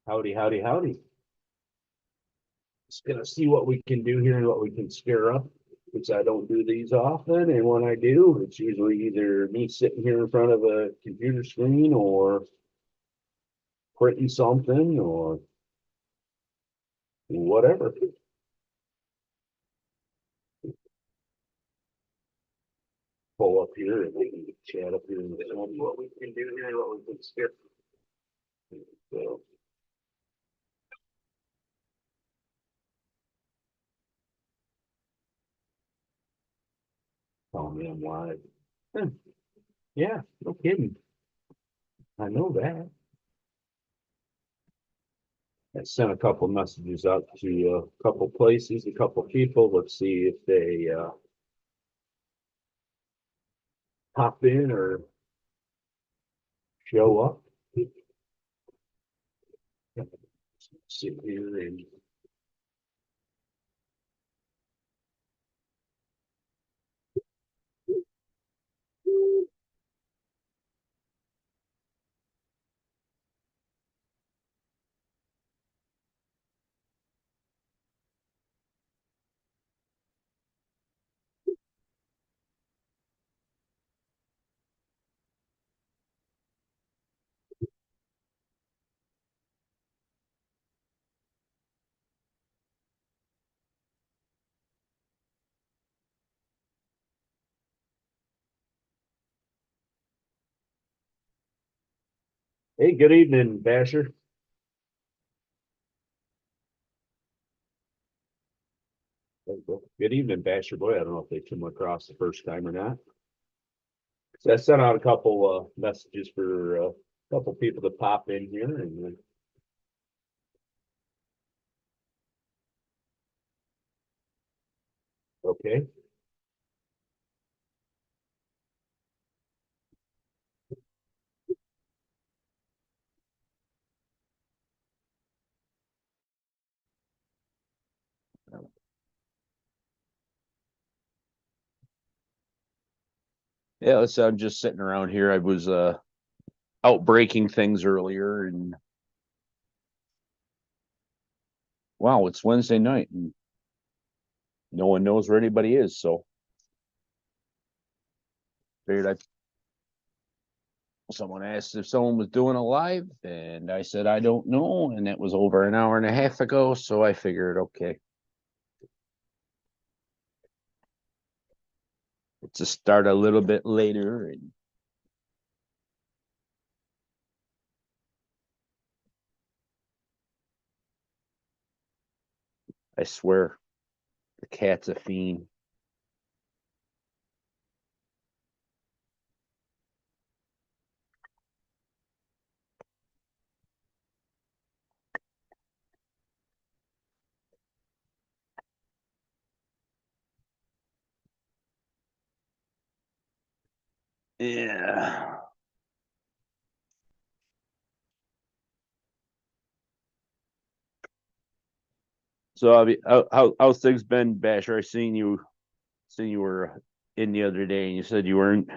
Howdy, howdy, howdy. Just gonna see what we can do here and what we can scare up, which I don't do these often. And when I do, it's usually either me sitting here in front of a computer screen or printing something or whatever. Pull up here and we can chat up here and what we can do here and what we can scare. So, oh man, live. Huh. Yeah, no kidding. I know that. I sent a couple messages out to a couple places, a couple people. Let's see if they pop in or show up. Sit here and hey, good evening, Basher. Good evening, Basher boy. I don't know if they come across the first time or not. So I sent out a couple messages for a couple people to pop in here and okay. Yeah, so I'm just sitting around here. I was out breaking things earlier and wow, it's Wednesday night and no one knows where anybody is. So figured I someone asked if someone was doing a live and I said I don't know, and it was over an hour and a half ago, so I figured okay. To start a little bit later and I swear the cat's a fiend. Yeah. So how's things been, Basher? I seen you were in the other day and you said you weren't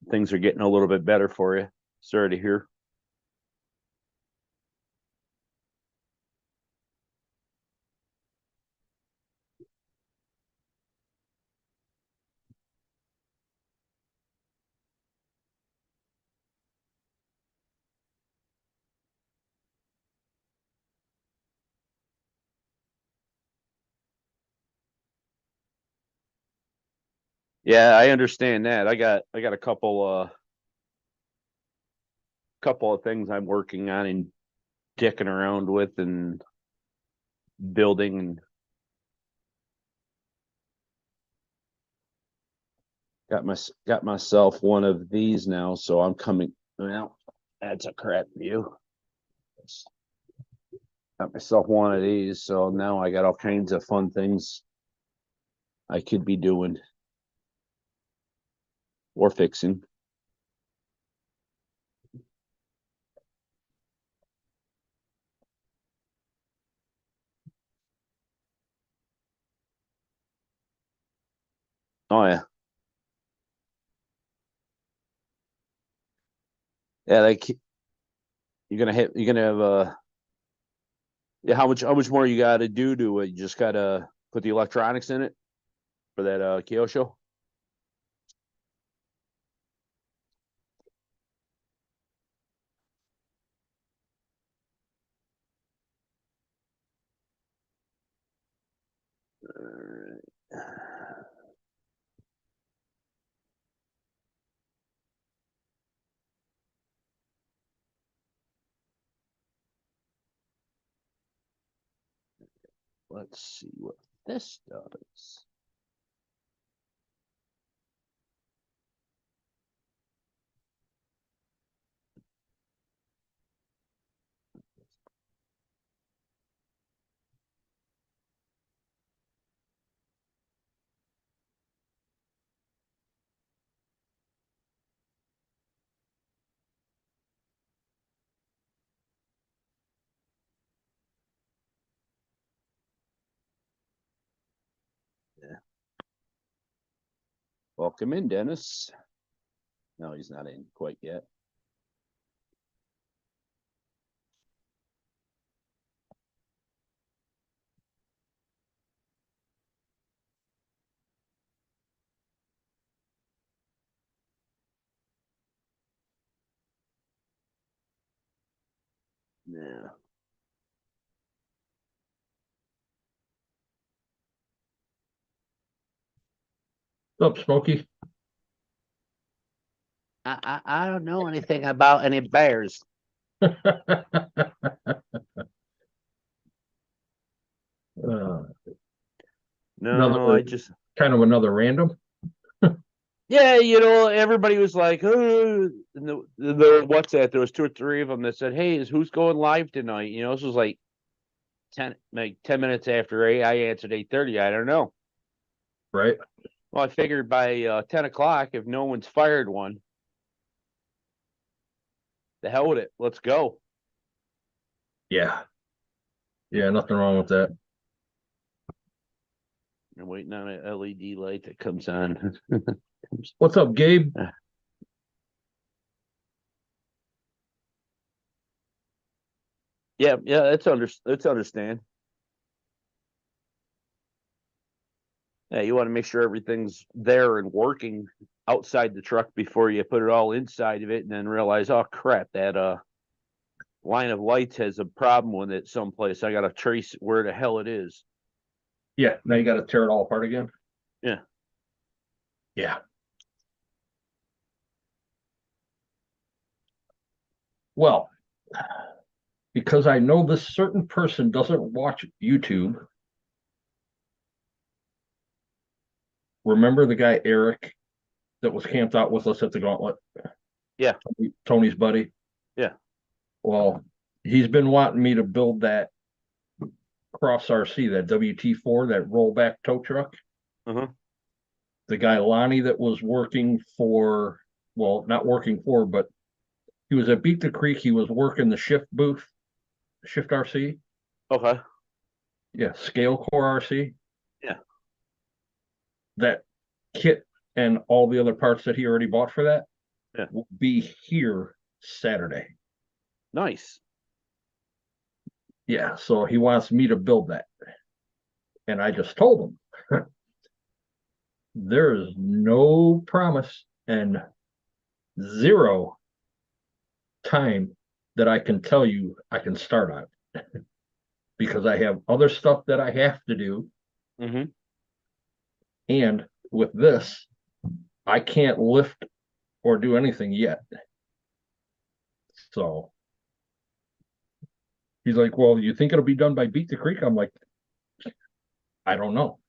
things are getting a little bit better for you. Sorry to hear. Yeah, I understand that. I got a couple of things I'm working on and dicking around with and building and got myself one of these now, so I'm coming well, that's a crap view. Got myself one of these, so now I got all kinds of fun things I could be doing or fixing. Oh yeah. Yeah, you're gonna have yeah, how much more you gotta do to it? You just gotta put the electronics in it for that Kyosho? Alright. Let's see what this does. Yeah. Welcome in, Dennis. No, he's not in quite yet. Yeah. What's up, Smokey? I don't know anything about any bears. Uh, No, another I just kind of another random. yeah, everybody was like, oh, and the what's that? There was two or three of them that said, "Hey, who's going live tonight?" This was like 10 minutes after I answered 8:30. I don't know. Right? Well, I figured by 10 o'clock, if no one's fired one, the hell with it. Let's go. Yeah. Yeah, nothing wrong with that. I'm waiting on an LED light that comes on. What's up, Gabe? Yeah, Let's understand. Yeah, you want to make sure everything's there and working outside the truck before you put it all inside of it, and then realize, oh crap, that line of lights has a problem with it someplace. I gotta trace where the hell it is. Yeah, now you got to tear it all apart again. Yeah. Yeah. Well, because I know this certain person doesn't watch YouTube. Remember the guy Eric that was camped out with us at the Gauntlet? Yeah. Tony's buddy. Yeah. Well, he's been wanting me to build that Cross RC, that WT4, that rollback tow truck. Uh-huh. The guy Lonnie that was working for, well, not working for, but he was at Beat the Creek. He was working the shift booth, Shift RC. Okay. Yeah, Scale Core RC. Yeah. That kit and all the other parts that he already bought for that Yeah. will be here Saturday. Nice. Yeah, so he wants me to build that. And I just told him there is no promise and zero time that I can tell you I can start on it because I have other stuff that I have to do. Mm-hmm. And with this, I can't lift or do anything yet. So he's like, well, you think it'll be done by Beat the Creek? I'm like, I don't know.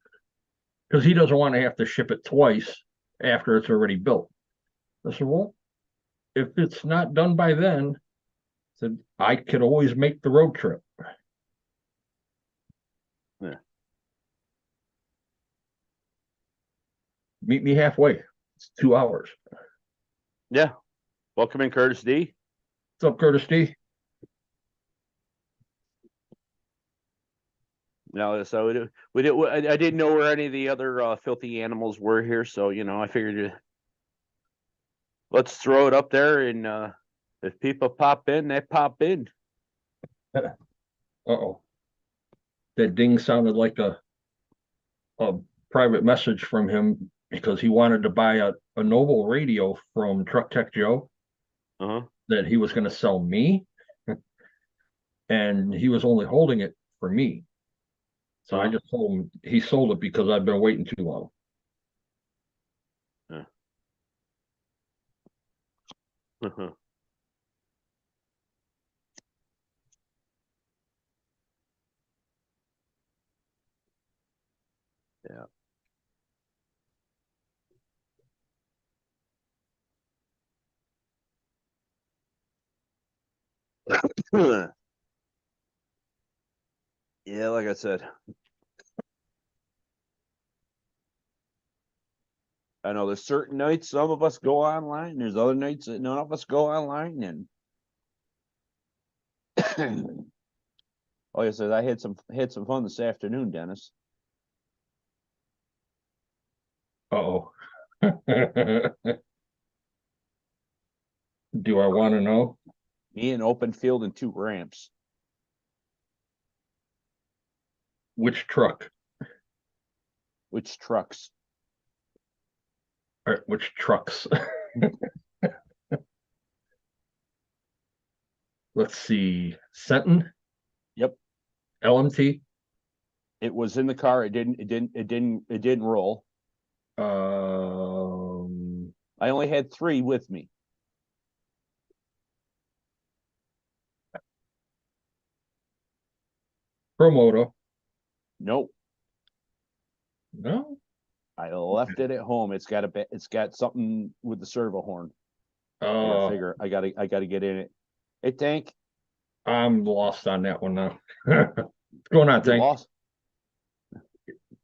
Because he doesn't want to have to ship it twice after it's already built. I said, well, if it's not done by then, I said, I could always make the road trip. Yeah. Meet me halfway. It's 2 hours. Yeah. Welcome in, Curtis D. What's up, Curtis D? No, so I didn't know where any of the other filthy animals were here, so I figured let's throw it up there and If people pop in, they pop in. Uh-oh. That ding sounded like a private message from him because he wanted to buy a Noble radio from Truck Tech Joe Uh-huh. that he was going to sell me. And he was only holding it for me. So I Uh-huh. just told him he sold it because I've been waiting too long. Uh-huh. Yeah. Yeah, like I said. I know there's certain nights some of us go online. There's other nights that none of us go online. And like I said, I had some fun this afternoon, Dennis. Uh-oh. Do I want to know? Me and open field and 2 ramps. Which truck? Which trucks? Or which trucks? Let's see. Senton? Yep. LMT? It was in the car. It didn't roll. I only had 3 with me. Promoto? Nope. No? I left it at home. It's got something with the servo horn. I gotta get in it. Hey, Tank, I'm lost on that one now. What's going on, you Tank? lost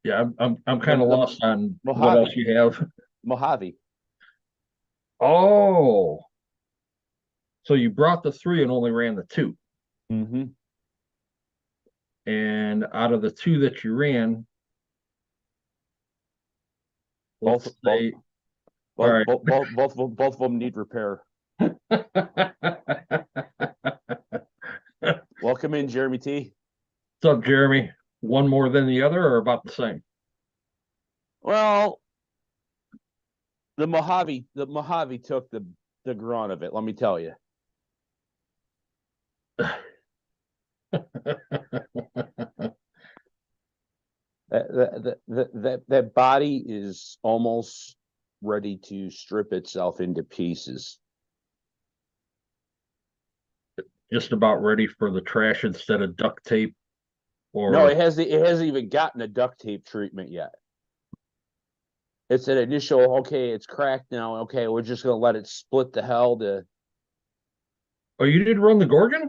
Yeah, I'm kind of The lost on what Mojave. else you have. Mojave. Oh, so you brought the 3 and only ran the 2. Mm-hmm. And out of the 2 that you ran, let's say, all right. Both of them need repair. Welcome in, Jeremy T. What's up, Jeremy? One more than the other, or about the same? Well, the Mojave took the grunt of it. Let me tell you. That body is almost ready to strip itself into pieces. Just about ready for the trash instead of duct tape, or No, it hasn't even gotten a duct tape treatment yet. It's an initial, okay, it's cracked now. Okay, we're just gonna let it split the hell to. Oh, you did run the Gorgon?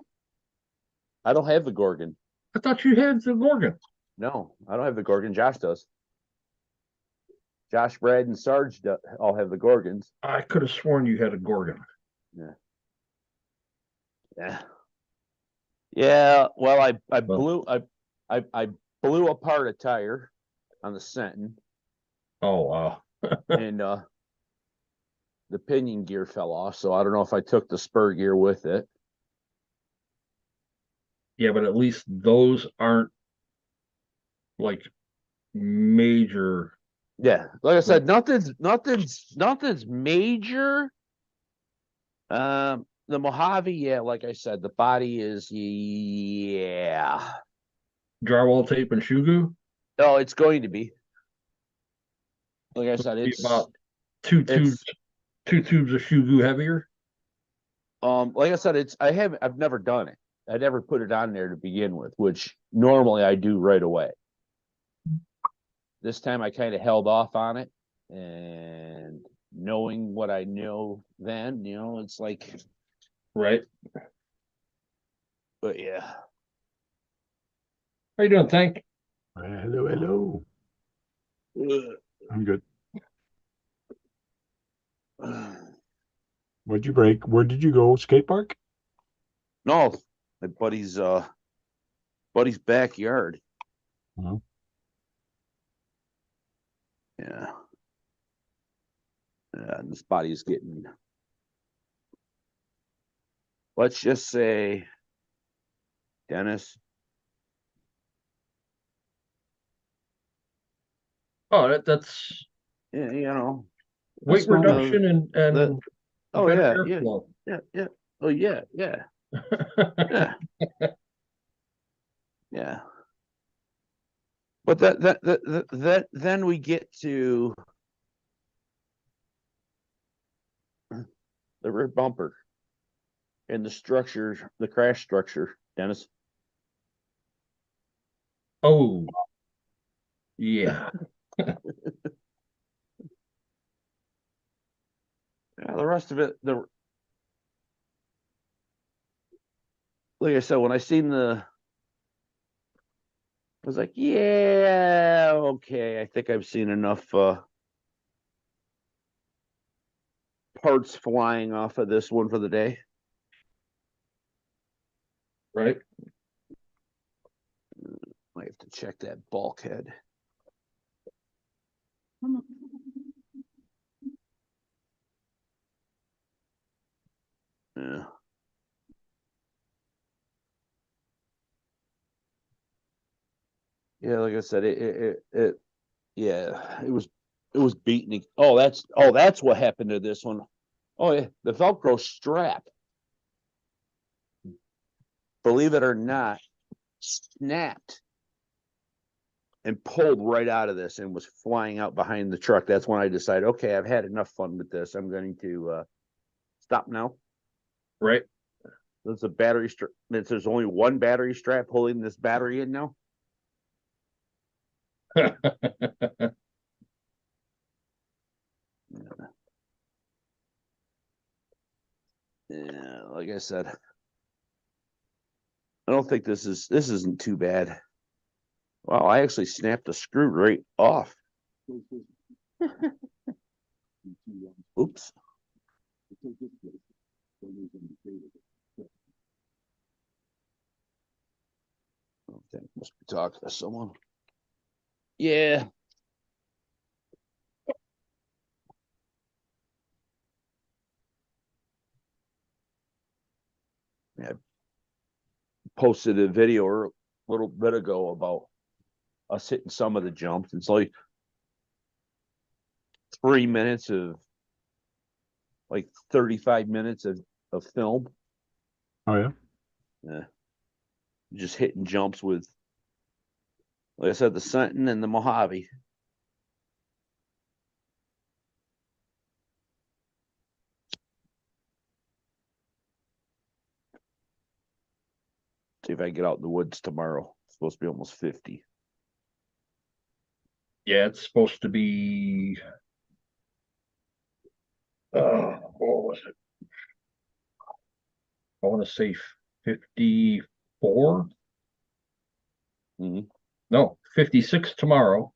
I don't have the Gorgon. I thought you had the Gorgon. No, I don't have the Gorgon. Josh does. Josh, Brad, and Sarge all have the Gorgons. I could have sworn you had a Gorgon. Yeah. Yeah. Well, I blew apart a tire on the Senton. Oh, wow. And the pinion gear fell off, so I don't know if I took the spur gear with it. Yeah, but at least those aren't like major. Yeah, like I said, nothing's major. The Mojave, yeah, like I said, the body is Drywall tape and shoe goo. Oh, it's going to be. Like I said, Be it's about two tubes of shoe goo heavier. Like I said, I've never done it. I never put it on there to begin with, which normally I do right away. This time I kind of held off on it, and knowing what I know then, it's like, Right. but yeah. How you doing, Tank? Hello. I'm good. What'd you break? Where did you go? Skate park? No, my buddy's backyard. Oh. Yeah. Yeah, and this body is getting let's just say, Dennis, Oh, that's yeah, you know, weight one of reduction and the- oh better yeah, airflow. yeah, oh yeah, yeah, yeah, yeah. But then we get to the rear bumper and the structure, the crash structure, Dennis. Oh, yeah. Yeah, the rest of it, like I said, when I seen I was like, yeah, okay, I think I've seen enough parts flying off of this one for the day. Right. I have to check that bulkhead. Yeah. Yeah, like I said, yeah, it was beaten. Oh, that's what happened to this one. Oh yeah, the Velcro strap, believe it or not, snapped and pulled right out of this and was flying out behind the truck. That's when I decided, okay, I've had enough fun with this. I'm going to stop now. Right. There's a battery strap. There's only one battery strap holding this battery in now. Yeah, like I said, I don't think this isn't too bad. Wow, I actually snapped the screw right off. Oops. Okay, must be talking to someone. Yeah. Yeah. Posted a video a little bit ago about us hitting some of the jumps. It's like 3 minutes of like 35 minutes of film. Oh yeah. Yeah. Just hitting jumps with, like I said, the Senton and the Mojave. See if I can get out in the woods tomorrow. It's supposed to be almost 50. Yeah, it's supposed to be what was it? I want to say 54. Mhm. No, 56 tomorrow,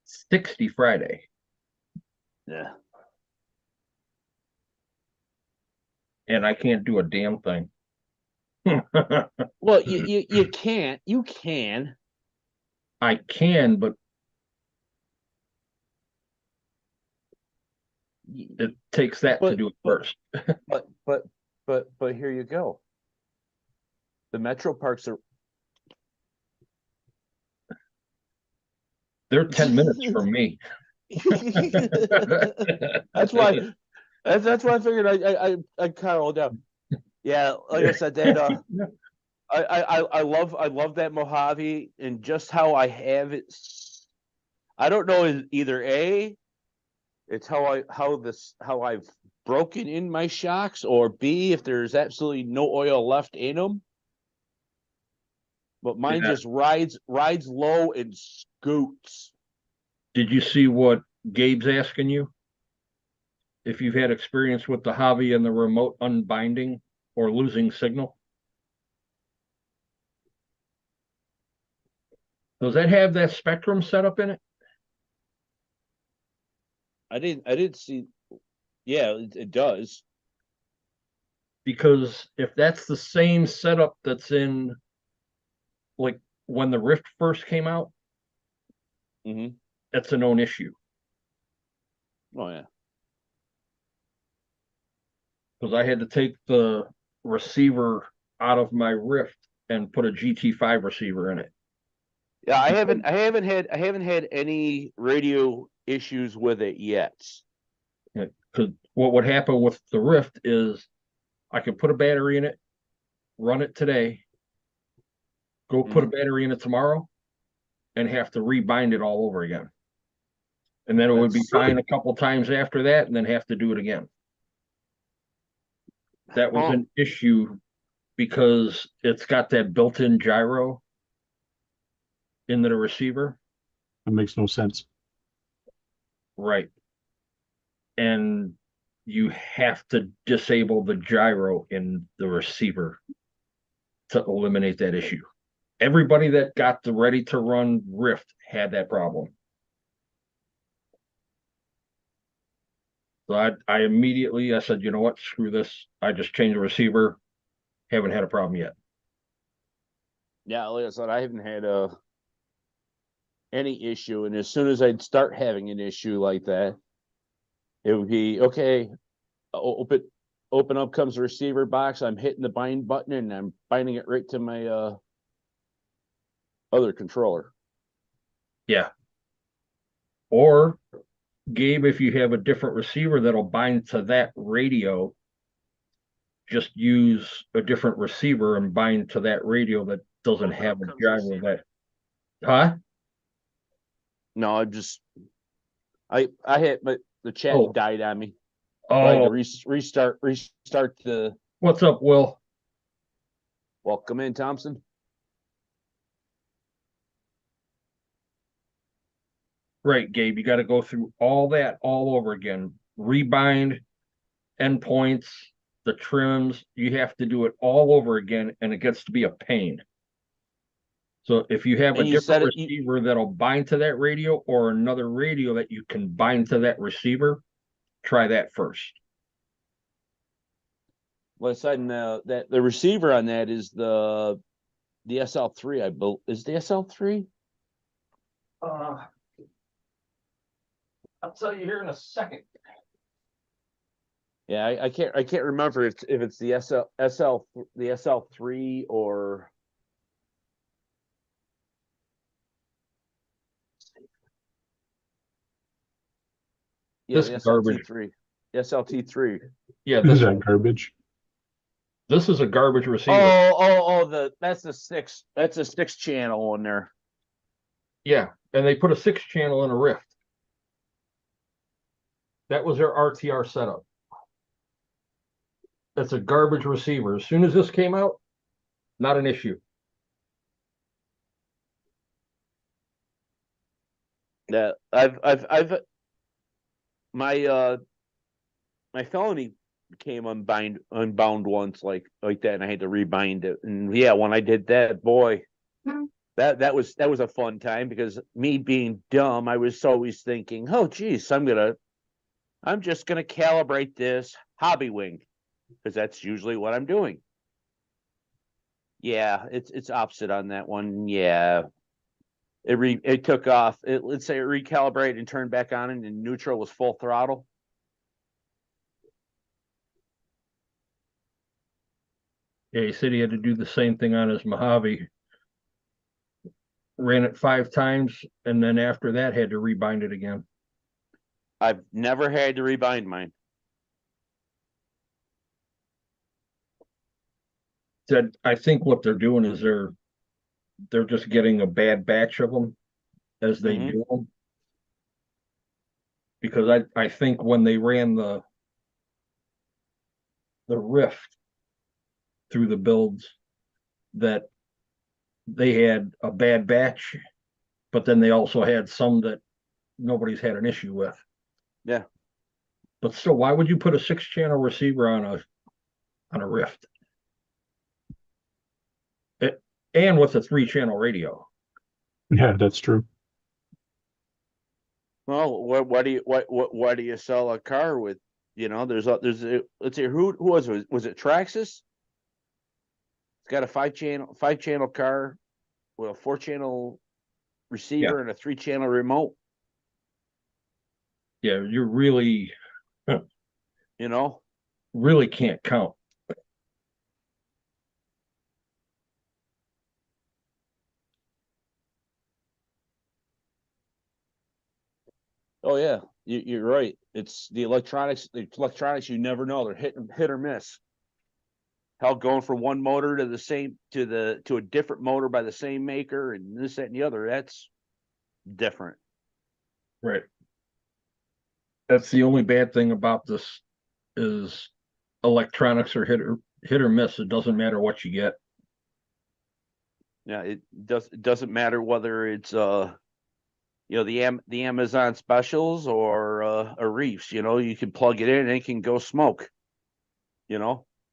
60 Friday. Yeah. And I can't do a damn thing. Well, you can't. You can. I can, but it takes that to do it first. But here you go. The metro parks are They're 10 minutes from me. that's why that's why I figured I kind of hold down. Yeah, like I said, that I love that Mojave and just how I have it. I don't know either A, it's how I've broken in my shocks, or B, if there's absolutely no oil left in them. But mine Yeah. just rides low and scoots. Did you see what Gabe's asking you? If you've had experience with the hobby and the remote unbinding or losing signal? Does that have that spectrum set up in it? I didn't see. Yeah, it does. Because if that's the same setup that's in, like, when the Rift first came out, Mm-hmm. that's a known issue. Oh yeah. Because I had to take the receiver out of my Rift and put a GT5 receiver in it. Yeah, I haven't had any radio issues with it yet. Because what would happen with the Rift is I could put a battery in it, run it today, go put a battery in it tomorrow, and have to rebind it all over again. And then it would be That's- fine a couple times after that, and then have to do it again. That was Huh. an issue because it's got that built-in gyro into the receiver. That makes no sense. Right. And you have to disable the gyro in the receiver to eliminate that issue. Everybody that got the ready to run Rift had that problem. So I immediately, I said, you know what, screw this. I just changed the receiver. Haven't had a problem yet. Yeah, like I said, I haven't had any issue, and as soon as I'd start having an issue like that, it would be okay. Open up comes the receiver box. I'm hitting the bind button and I'm binding it right to my other controller. Yeah. Or, Gabe, if you have a different receiver that'll bind to that radio, just use a different receiver and bind to that radio that doesn't have a gyro that. Huh? No, I hit, but the chat Oh. died on me. I had Oh, to restart the. what's up, Will? Welcome in, Thompson. Right, Gabe, you got to go through all that all over again. Rebind, endpoints, the trims. You have to do it all over again, and it gets to be a pain. So if you have a And you said different it- receiver that'll bind to that radio or another radio that you can bind to that receiver, try that first. Well, sudden that the receiver on that is the SL3. I believe is the SL3. I'll tell you here in a second. Yeah, I can't remember if it's the the SL3 or. Yeah, This the garbage. SLT3. The SLT3. Yeah, Is that garbage? this is a garbage receiver. That's the six. That's a 6-channel one there. Yeah, and they put a 6-channel in a Rift. That was their RTR setup. That's a garbage receiver. As soon as this came out, not an issue. Yeah, I've my my felony became unbound once like that, and I had to rebind it. And yeah, when I did that, boy, that was a fun time because me being dumb, I was always thinking, oh geez, I'm just gonna calibrate this hobby wing because that's usually what I'm doing. Yeah, it's opposite on that one. Yeah. It took off. Let's say it recalibrated and turned back on, and neutral was full throttle. Yeah, he said he had to do the same thing on his Mojave. Ran it 5 times, and then after that had to rebind it again. I've never had to rebind mine. Said I think what they're doing is they're just getting a bad batch of them as they do them. Because I think when they ran the Rift through the builds that they had a bad batch, but then they also had some that nobody's had an issue with. Yeah. But still, why would you put a 6-channel receiver on a Rift? And with a 3-channel radio. Yeah, that's true. Well, why do you sell a car with? There's let's say who was it? Was it Traxxas? It's got a 5-channel car with a 4-channel receiver and a 3-channel remote. Yeah, you really You know, really can't count. Oh yeah, you're right. It's the electronics. The electronics, you never know. They're hit or miss. Hell, going from one motor to the same to a different motor by the same maker and this, that, and the other. That's different. Right. That's the only bad thing about this is electronics are hit or miss. It doesn't matter what you get. Yeah, it doesn't matter whether it's the Amazon specials or a Reefs. You can plug it in and it can go smoke.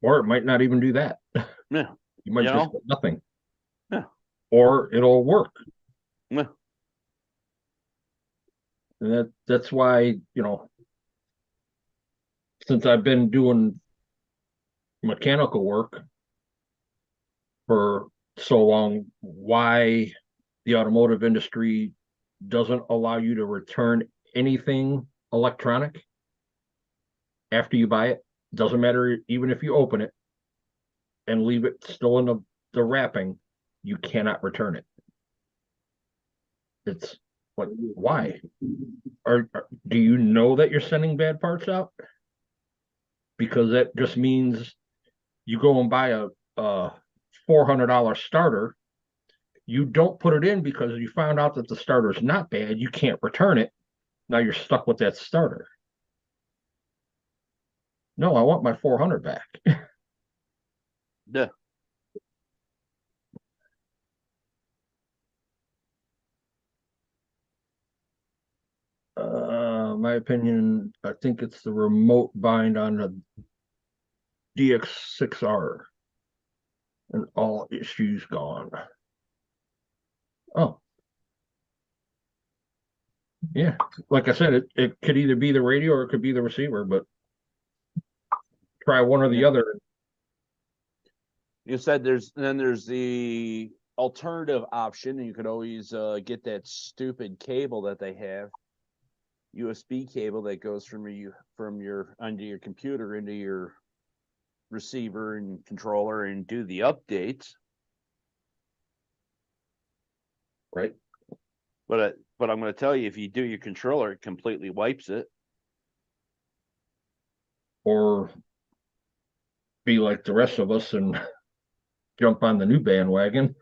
Or it might not even do that. Yeah. You might You just know? get nothing. Yeah. Or it'll work. Yeah. And that's why, since I've been doing mechanical work for so long, why the automotive industry doesn't allow you to return anything electronic after you buy it. Doesn't matter, even if you open it and leave it still in the wrapping, you cannot return it. It's like, why? Do you know that you're sending bad parts out? Because that just means you go and buy a $400 starter. You don't put it in because you found out that the starter is not bad. You can't return it. Now you're stuck with that starter. No, I want my 400 back. Yeah. My opinion, I think it's the remote bind on the DX6R and all issues gone. Oh, yeah. Like I said, it could either be the radio or it could be the receiver, but try one or the other. You said there's the alternative option. You could always get that stupid cable that they have, USB cable that goes from your onto your computer into your receiver and controller and do the updates. Right. But I'm going to tell you, if you do your controller, it completely wipes it. Or be like the rest of us and jump on the new bandwagon.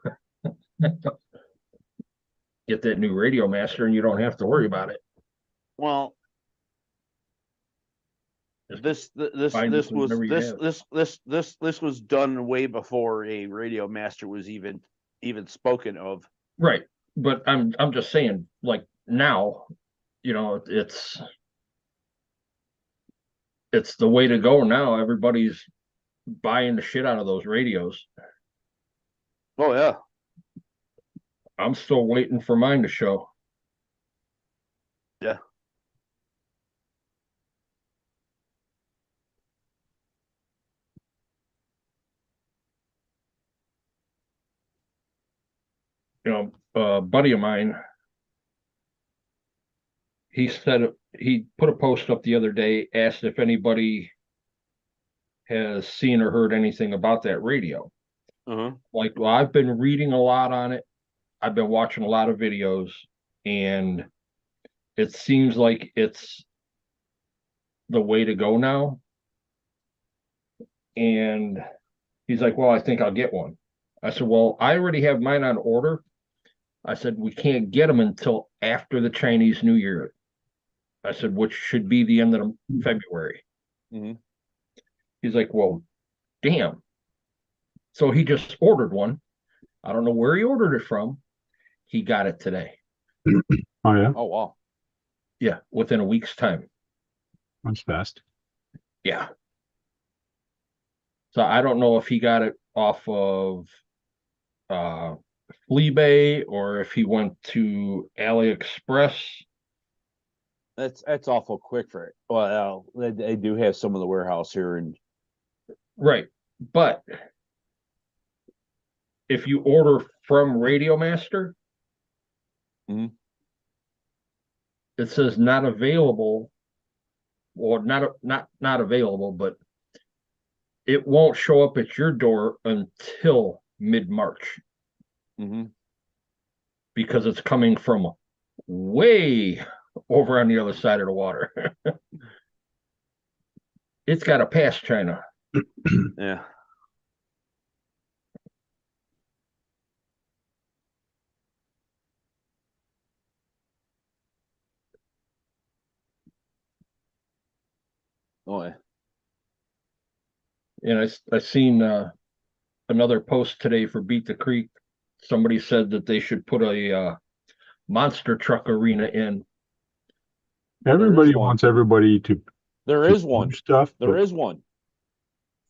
Get that new Radio Master and you don't have to worry about it. Well, this was done way before a Radio Master was even spoken of. Right. But I'm just saying, like now, it's the way to go now. Everybody's buying the shit out of those radios. Oh yeah. I'm still waiting for mine to show. Yeah. A buddy of mine, he said he put a post up the other day, asked if anybody has seen or heard anything about that radio. Like, well, I've been reading a lot on it. I've been watching a lot of videos, and it seems like it's the way to go now. And he's like, well, I think I'll get one. I said, well, I already have mine on order. I said, we can't get them until after the Chinese New Year. I said, which should be the end of February. He's like, well, damn. So he just ordered one. I don't know where he ordered it from. He got it today. Oh yeah. Oh wow. Yeah, within a week's time. That's fast. Yeah. So I don't know if he got it off of Fleabay or if he went to AliExpress. That's awful quick for it. Well, they do have some of the warehouse here, and right. But if you order from Radio Master, it says not available, or not available, but it won't show up at your door until mid-March. Because it's coming from way over on the other side of the water. It's got to pass China. Yeah. Oh, yeah. And I seen another post today for Beat the Creek. Somebody said that they should put a monster truck arena in. Everybody one. wants everybody to There to is one. do stuff, There but is one.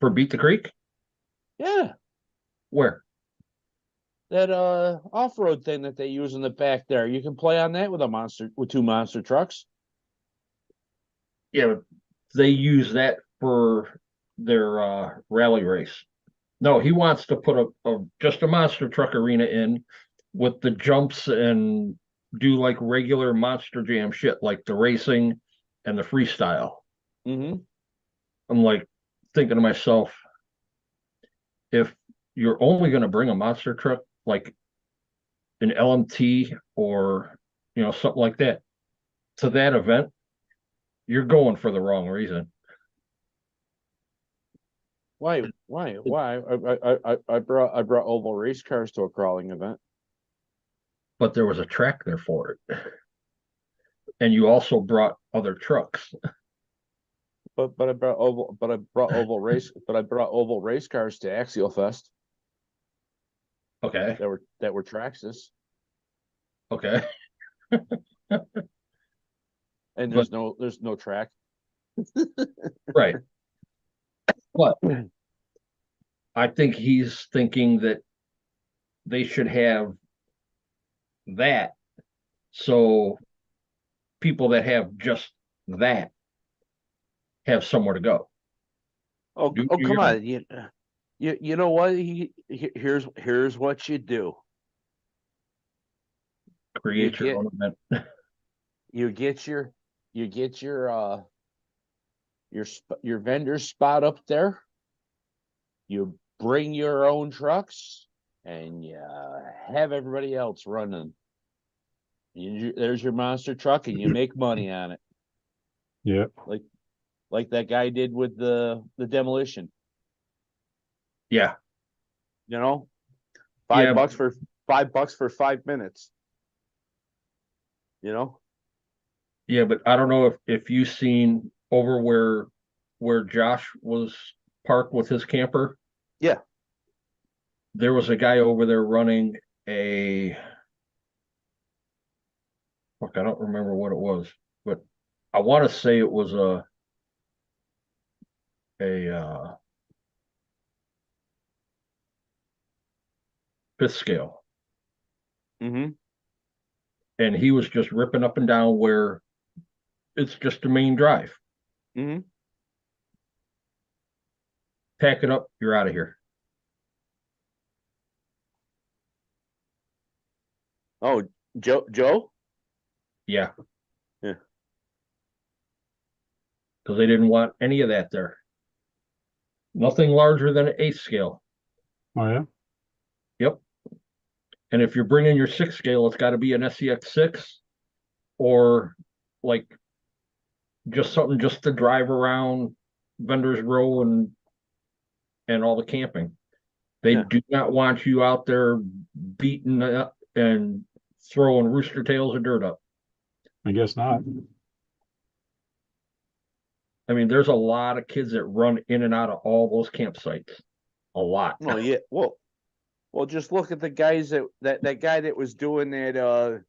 For Beat the Creek? Yeah. Where? That off-road thing that they use in the back there. You can play on that with two monster trucks. Yeah, they use that for their rally race. No, he wants to put just a monster truck arena in with the jumps and do like regular Monster Jam shit, like the racing and the freestyle. Mm-hmm. I'm like thinking to myself, if you're only going to bring a monster truck like an LMT or something like that to that event, you're going for the wrong reason. Why? I brought oval race cars to a crawling event. But there was a track there for it. And you also brought other trucks. But I brought oval race cars to Axial Fest Okay. that were Traxxas. Okay. And there's no track. Right. But I think he's thinking that they should have that. So people that have just that have somewhere to go. Oh, Do come your- on. You know what? Here's what you do. Create your get- own event. You get your your vendor spot up there. You bring your own trucks and you have everybody else running. There's your monster truck and you make money on it. yeah, Like that guy did with the demolition, Yeah. you know? Yeah. $5 for 5 minutes. You know? Yeah, but I don't know if you've seen over where Josh was parked with his camper. Yeah. There was a guy over there running I don't remember what it was, but I want to say it was a fifth scale, Mm-hmm. and he was just ripping up and down where it's just the main drive. Mm-hmm. Pack it up, you're out of here. Oh, Joe? Yeah. Yeah. Because they didn't want any of that there. Nothing larger than an eighth scale. oh yeah, Yep. And if you're bringing your sixth scale, it's got to be an SCX6 or like just something just to drive around Vendors Row and all the camping. They Yeah. do not want you out there beating up and throwing rooster tails of dirt up. I guess not. I mean, there's a lot of kids that run in and out of all those campsites. A lot. Oh yeah. Well, just look at the guys that guy that was doing that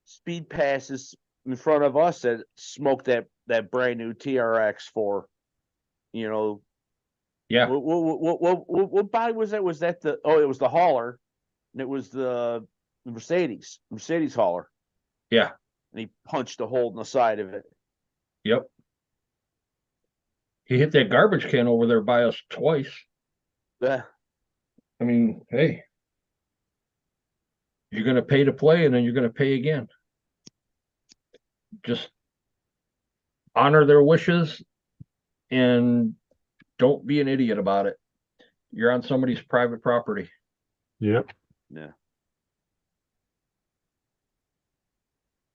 speed passes in front of us that smoked that brand new TRX for, you know. Yeah. What body was that? Was that it was the hauler, and it was the Mercedes hauler. Yeah. And he punched a hole in the side of it. Yep. He hit that garbage can over there by us twice. Yeah. I mean, hey, you're going to pay to play and then you're going to pay again. Just honor their wishes and don't be an idiot about it. You're on somebody's private property. Yep. Yeah.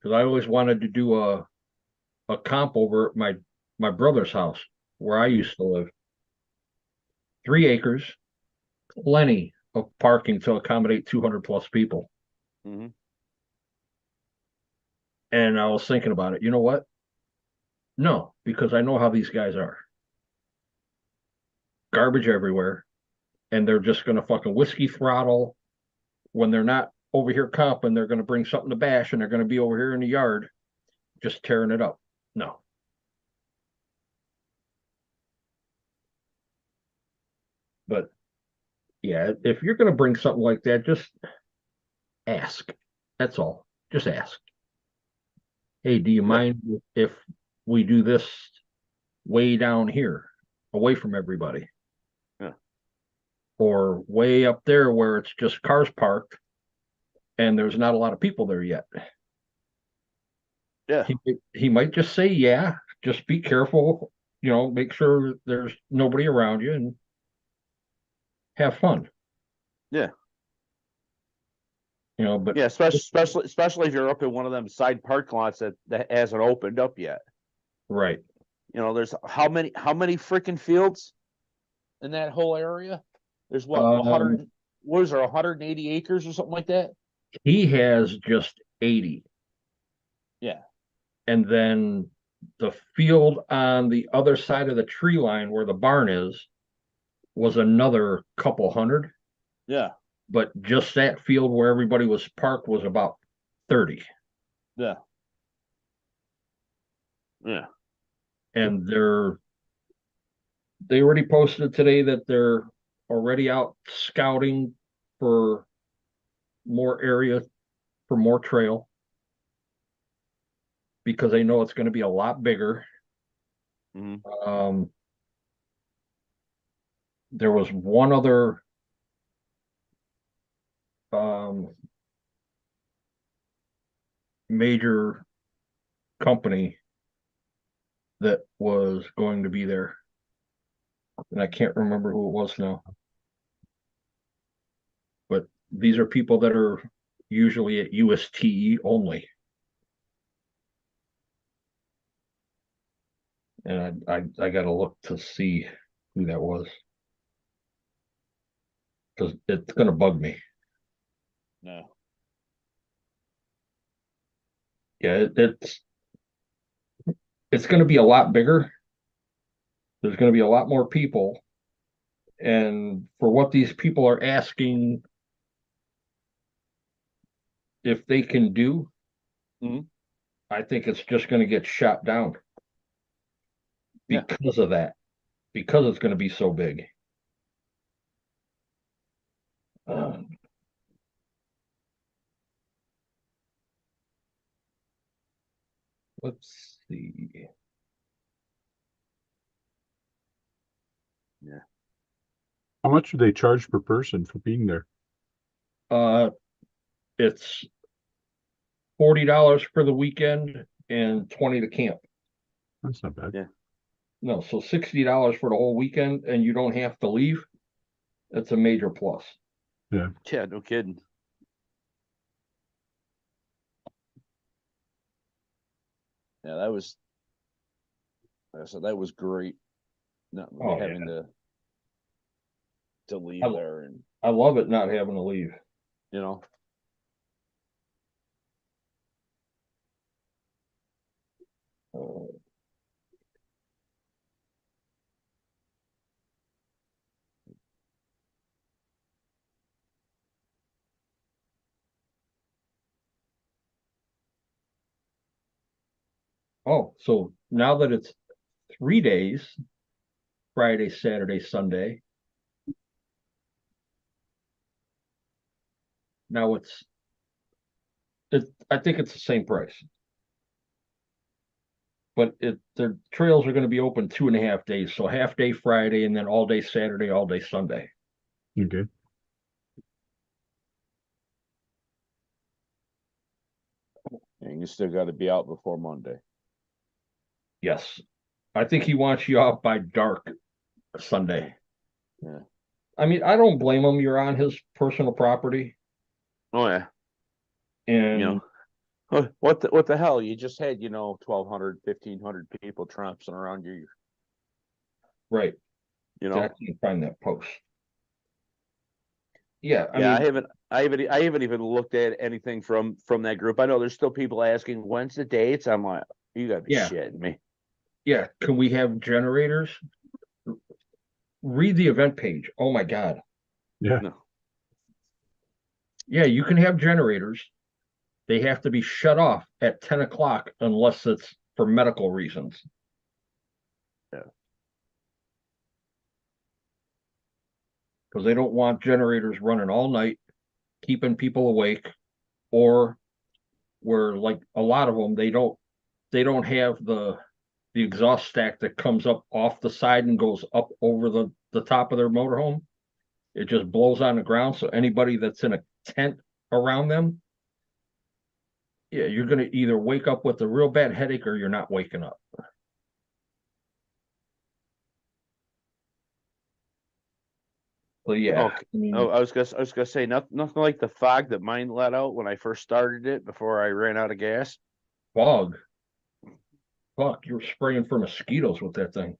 because I always wanted to do a comp over at my brother's house where I used to live. 3 acres, plenty of parking to accommodate 200 plus people. hmm And I was thinking about it. You know what? No, because I know how these guys are. Garbage everywhere, and they're just going to fucking whiskey throttle when they're not over here comping. They're going to bring something to bash, and they're going to be over here in the yard just tearing it up. No. But yeah, if you're going to bring something like that, just ask. That's all. Just ask. Hey, do you mind if we do this way down here, away from everybody? Yeah. Or way up there where it's just cars parked and there's not a lot of people there yet. Yeah. He might just say, yeah, just be careful, make sure there's nobody around you and have fun. Yeah. But Yeah, especially if you're up in one of them side parking lots that hasn't opened up yet. right. There's how many freaking fields in that whole area? There's what, 100, what is there, 180 acres or something like that? He has just 80. Yeah. And then the field on the other side of the tree line where the barn is was another couple hundred. Yeah. But just that field where everybody was parked was about 30. Yeah. Yeah. And they already posted today that they're already out scouting for more area, for more trail, because they know it's going to be a lot bigger. Mhm. There was one other major company that was going to be there, and I can't remember who it was now. But these are people that are usually at USTE only. And I got to look to see who that was, because it's going to bug me. No. Yeah, it's going to be a lot bigger. There's going to be a lot more people, and for what these people are asking, if they can do, Mhm. I think it's just going to get shot down Yeah. because of that, because it's going to be so big. Let's see. Yeah. How much do they charge per person for being there? It's $40 for the weekend and 20 to camp. That's not bad. Yeah. No, so $60 for the whole weekend, and you don't have to leave. That's a major plus. Yeah, no kidding. Yeah, that was great. Not Oh, having to leave I- there, and I love it not having to leave. you know. Uh, oh, so now that it's 3 days, Friday, Saturday, Sunday, now I think it's the same price. But the trails are going to be open 2.5 days. So half day Friday and then all day Saturday, all day Sunday. Okay. And you still got to be out before Monday. Yes. I think he wants you out by dark Sunday. Yeah. I mean, I don't blame him. You're on his personal property. Oh yeah. And You know, What the hell? You just had, 1,200, 1,500 people trouncing around you, Right. you know? I can't find that post. Yeah, I Yeah, mean, I haven't even looked at anything from that group. I know there's still people asking when's the dates. I'm like, you gotta be Yeah. shitting me. yeah, can we have generators? Read the event page. Oh my God. Yeah. No. Yeah, you can have generators. They have to be shut off at 10 o'clock unless it's for medical reasons. Yeah. Because they don't want generators running all night, keeping people awake, or where like a lot of them they don't have the exhaust stack that comes up off the side and goes up over the top of their motorhome. It just blows on the ground. So anybody that's in a tent around them, yeah, you're gonna either wake up with a real bad headache or you're not waking up. But yeah, Okay. I mean, Oh, I was gonna say nothing like the fog that mine let out when I first started it before I ran out of gas. fog. Fuck, you're spraying for mosquitoes with that thing.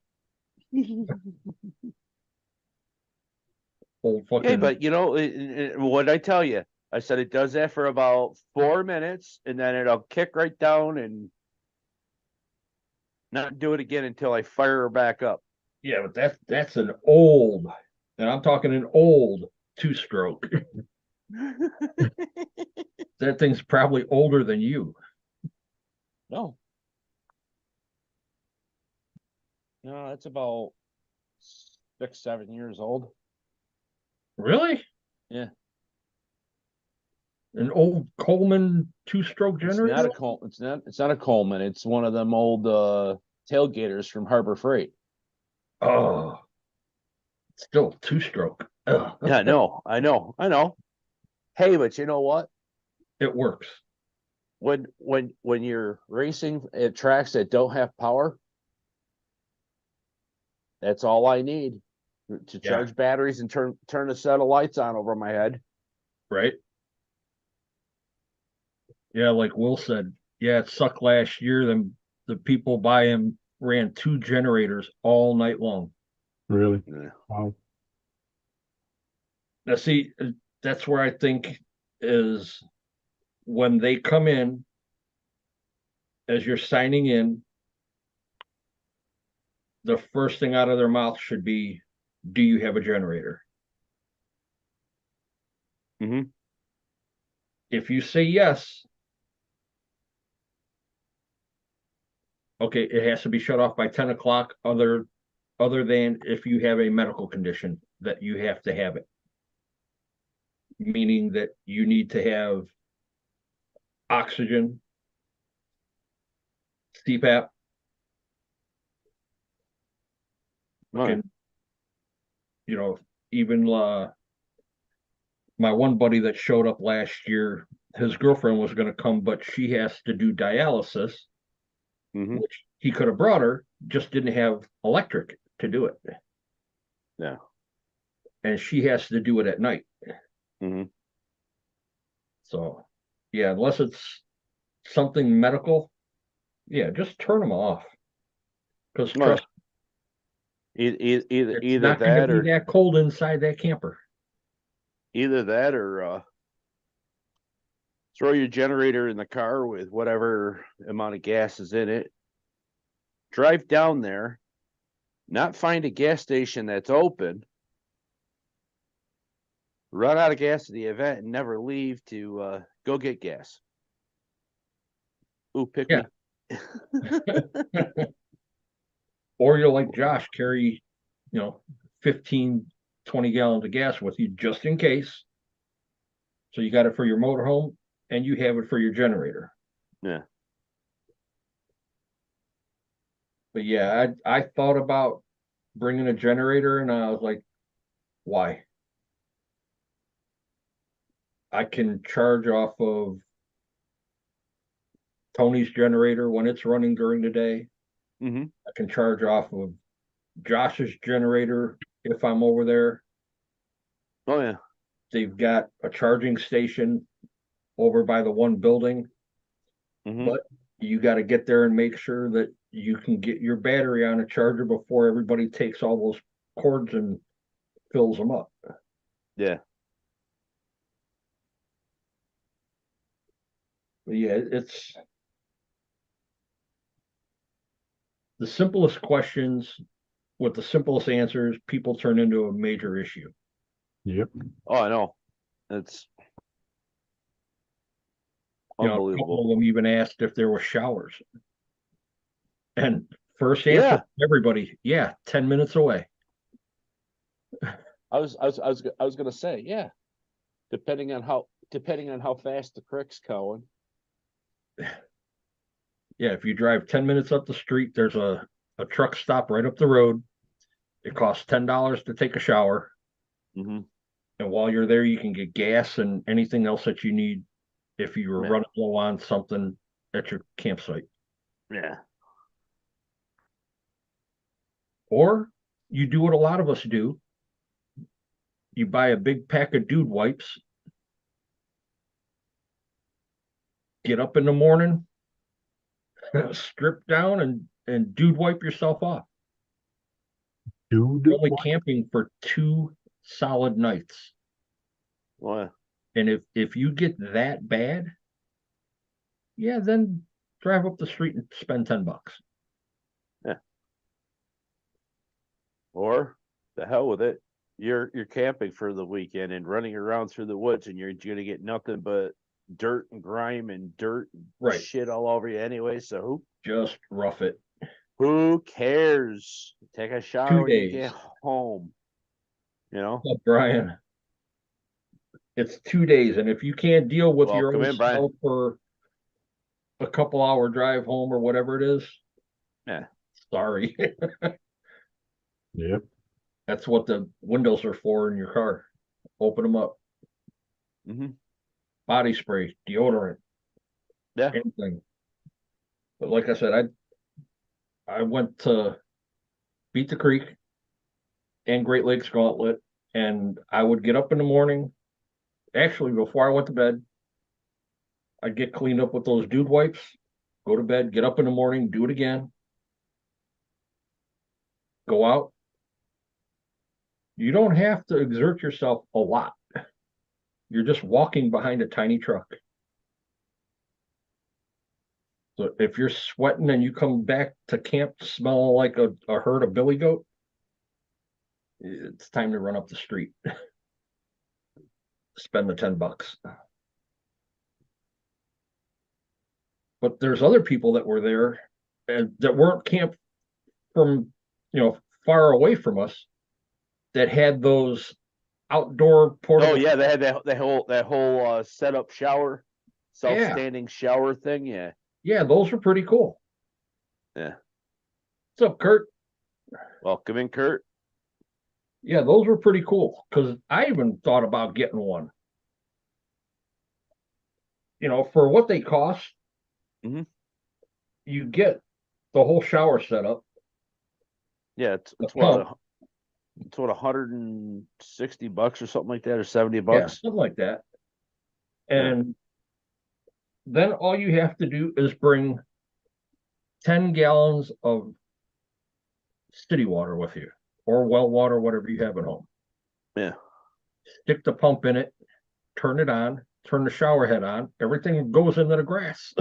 Old Yeah, fucking but what did I tell you? I said it does that for about 4 minutes and then it'll kick right down and not do it again until I fire her back up. yeah, but that's an old, and I'm talking an old two-stroke. That thing's probably older than you. No. No, it's about 6, 7 years old. Really? Yeah. An old Coleman two-stroke It's not generator? a Col it's not a Coleman. It's one of them old tailgaters from Harbor Freight. Oh, still two-stroke. Ugh. Yeah, I know. Hey, but you know what? It works. When you're racing at tracks that don't have power, that's all I need to Yeah, charge batteries and turn a set of lights on over my head. right? Yeah, like Will said, yeah, it sucked last year. Then the people by him ran two generators all night long. Really? Yeah. Wow. Now, see, that's where I think is when they come in as you're signing in, the first thing out of their mouth should be, "Do you have a generator?" Mm-hmm. If you say yes, okay, it has to be shut off by 10 o'clock, other than if you have a medical condition that you have to have it. Meaning that you need to have oxygen, CPAP, Right. fucking, you know, even my one buddy that showed up last year, his girlfriend was going to come, but she has to do dialysis, Mm-hmm. which he could have brought her, just didn't have electric to do it. Yeah. And she has to do it at night. Mm-hmm. So, yeah, unless it's something medical, yeah, just turn them off. Because Well, trust, it's either not going to that be or that cold inside that camper. either that or throw your generator in the car with whatever amount of gas is in it. Drive down there, not find a gas station that's open, run out of gas at the event, and never leave to go get gas. Ooh, pick Yeah. me. Or you'll like Josh carry, 15, 20 gallons of gas with you just in case. So you got it for your motorhome and you have it for your generator. Yeah. But yeah, I thought about bringing a generator and I was like, why? I can charge off of Tony's generator when it's running during the day. Mm-hmm. I can charge off of Josh's generator if I'm over there. Oh yeah. They've got a charging station over by the one building. Mhm. But you got to get there and make sure that you can get your battery on a charger before everybody takes all those cords and fills them up. Yeah. But yeah, it's the simplest questions with the simplest answers, people turn into a major issue. Yep. Oh, I know. It's You know, a couple unbelievable. of them even asked if there were showers. And first answer, Yeah. everybody, yeah, 10 minutes away. I was gonna say, yeah. Depending on how fast the creek's going. Yeah, if you drive 10 minutes up the street, there's a truck stop right up the road. It costs $10 to take a shower. Mhm. And while you're there, you can get gas and anything else that you need if you were Yeah. running low on something at your campsite. Yeah. Or you do what a lot of us do. You buy a big pack of dude wipes, get up in the morning, strip down and dude wipe yourself off. Dude, You're only what? camping for 2 solid nights. Well, And if you get that bad, yeah, then drive up the street and spend $10. or the hell with it. You're camping for the weekend and running around through the woods, and you're gonna get nothing but dirt and grime and dirt and Right. shit all over you anyway. So Just rough it. who cares? Take a shower 2 when you get days. home. You know? Oh, Brian, it's 2 days. And if you can't deal with Well, your come own in, Brian. self for a couple hour drive home or whatever it is, Yeah. sorry. Yep. That's what the windows are for in your car. Open them up. Mm-hmm. Body spray, deodorant, Yeah. anything. But like I said, I went to Beat the Creek and Great Lakes Gauntlet, and I would get up in the morning. Actually, before I went to bed, I'd get cleaned up with those dude wipes, go to bed, get up in the morning, do it again, go out. You don't have to exert yourself a lot. You're just walking behind a tiny truck. So if you're sweating and you come back to camp smelling like a herd of billy goat, it's time to run up the street. Spend the $10. But there's other people that were there and that weren't camped from, far away from us that had those outdoor portable. Oh yeah, they had that whole setup shower, Yeah. self-standing shower thing. Yeah. Yeah, those were pretty cool. Yeah. What's up, Kurt? Welcome in, Kurt. Yeah, those were pretty cool because I even thought about getting one. For what they cost, Mhm. you get the whole shower setup. Yeah, it's The what pump. it's what $160 or something like that, or $70. Yeah, something like that. And then all you have to do is bring 10 gallons of city water with you, or well water, whatever you have at home. Yeah. Stick the pump in it, turn it on, turn the shower head on, everything goes into the grass.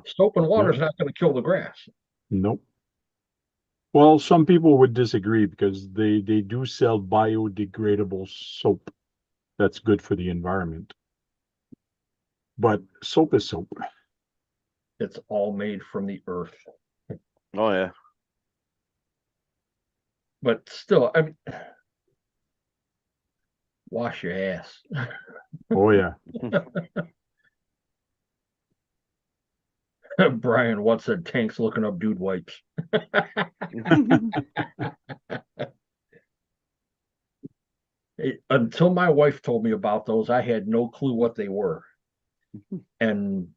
Soap and water is not going to kill the grass. Nope. Well, some people would disagree because they do sell biodegradable soap that's good for the environment. But soap is soap. It's all made from the earth. Oh yeah. But still, I mean, wash your ass. Oh yeah. Brian, what's that? Tank's looking up dude wipes. Until my wife told me about those, I had no clue what they were. And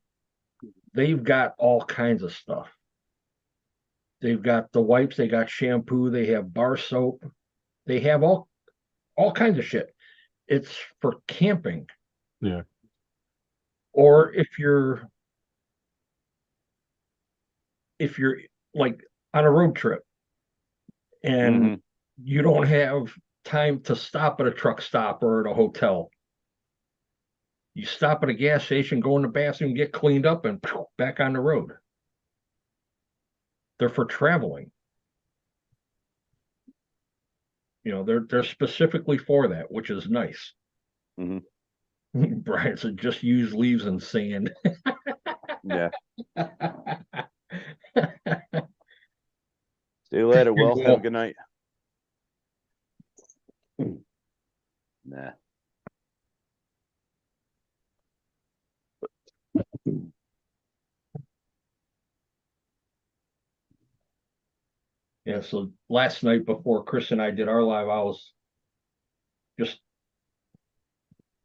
they've got all kinds of stuff. They've got the wipes, they got shampoo, they have bar soap, they have all kinds of shit. It's for camping. Yeah. Or if you're if you're like on a road trip and Mhm. you don't have time to stop at a truck stop or at a hotel. You stop at a gas station, go in the bathroom, get cleaned up, and back on the road. They're for traveling. They're specifically for that, which is nice. Mhm. Brian said, just use leaves and sand. Yeah. See you later, Will. Have a good night. Nah. Yeah, so last night before Chris and I did our live, I was just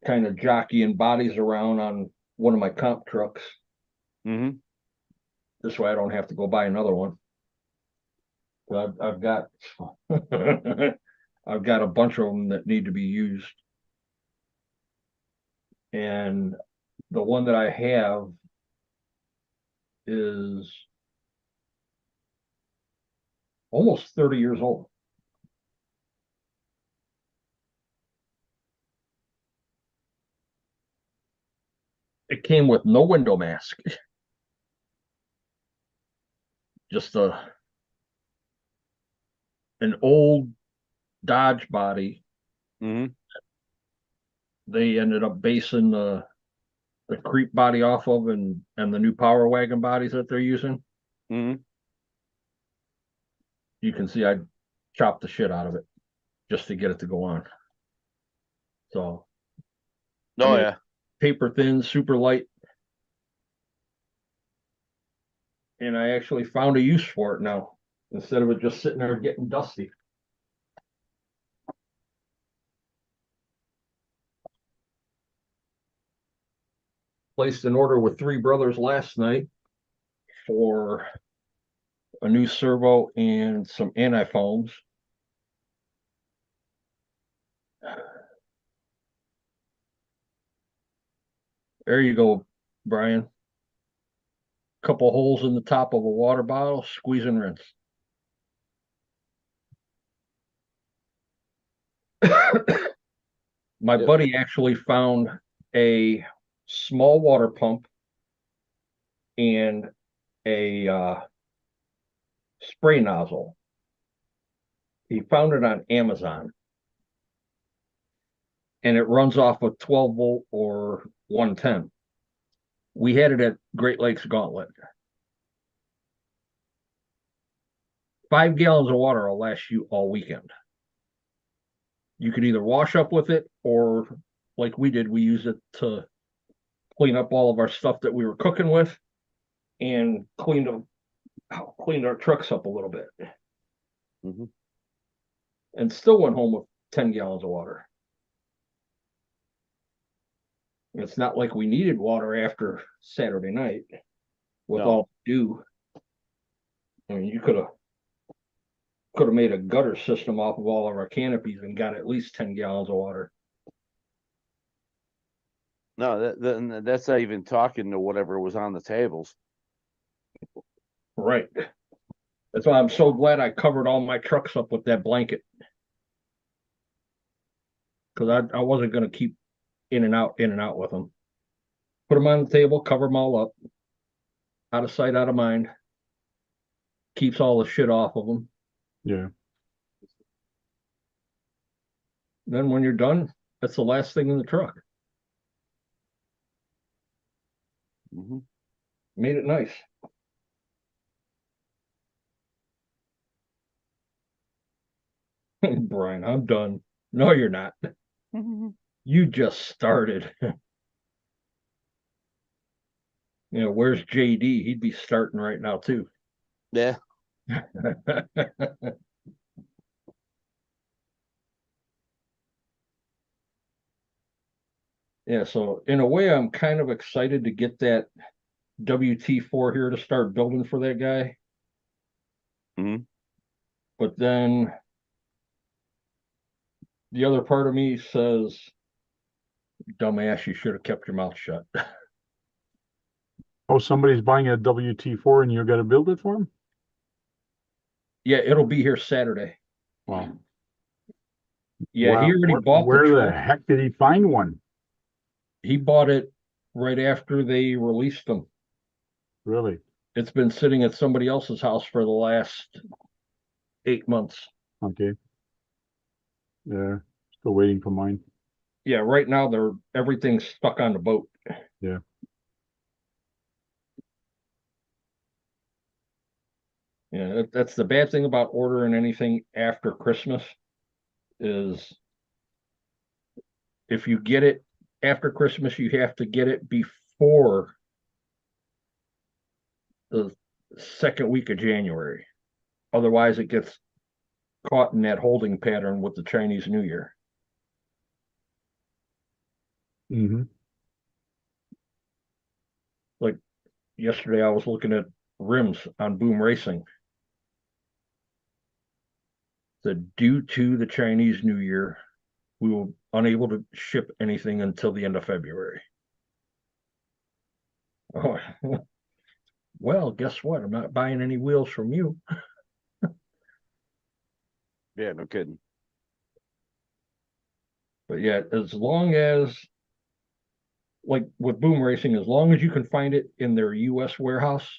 kind of jockeying bodies around on one of my comp trucks. Mm-hmm. This way I don't have to go buy another one. I've got I've got a bunch of them that need to be used. And the one that I have is almost 30 years old. It came with no window mask. Just an old Dodge body. Mm-hmm. They ended up basing the creep body off of and the new Power Wagon bodies that they're using. Mm-hmm. You can see I chopped the shit out of it just to get it to go on. So Oh yeah. paper thin, super light. And I actually found a use for it now instead of it just sitting there getting dusty. Placed an order with Three Brothers last night for a new servo and some anti-foams. There you go, Brian. Couple holes in the top of a water bottle, squeeze and rinse. My Yep. buddy actually found a small water pump and a spray nozzle. He found it on Amazon. And it runs off a 12 volt or 110. We had it at Great Lakes Gauntlet. 5 gallons of water will last you all weekend. You could either wash up with it or, like we did, we used it to clean up all of our stuff that we were cooking with and cleaned our trucks up a little bit. Mm-hmm. And still went home with 10 gallons of water. It's not like we needed water after Saturday night with No. all dew. I mean, you could have made a gutter system off of all of our canopies and got at least 10 gallons of water. No, that's not even talking to whatever was on the tables. Right. That's why I'm so glad I covered all my trucks up with that blanket. Because I wasn't going to keep in and out with them. Put them on the table, cover them all up. Out of sight, out of mind. Keeps all the shit off of them. Yeah. Then when you're done, that's the last thing in the truck. Mm-hmm. Made it nice. Brian, I'm done. No, you're not. You just started. Where's JD? He'd be starting right now too. Yeah. Yeah, so in a way, I'm kind of excited to get that WT4 here to start building for that guy. Mhm. But then the other part of me says, dumbass, you should have kept your mouth shut. Oh, somebody's buying a WT4 and you're gonna build it for him? Yeah, it'll be here Saturday. Wow. Yeah, he Wow. already bought the Where the truck. heck did he find one? He bought it right after they released them. Really? It's been sitting at somebody else's house for the last 8 months. Okay. Yeah, still waiting for mine. Yeah, right now everything's stuck on the boat. Yeah. Yeah, that's the bad thing about ordering anything after Christmas is if you get it after Christmas, you have to get it before the second week of January. Otherwise, it gets caught in that holding pattern with the Chinese New Year. Mm-hmm. Like yesterday, I was looking at rims on Boom Racing. Due to the Chinese New Year, we will unable to ship anything until the end of February. Oh, well, guess what? I'm not buying any wheels from you. Yeah, no kidding. But yeah, as long as, like with Boom Racing, as long as you can find it in their US warehouse,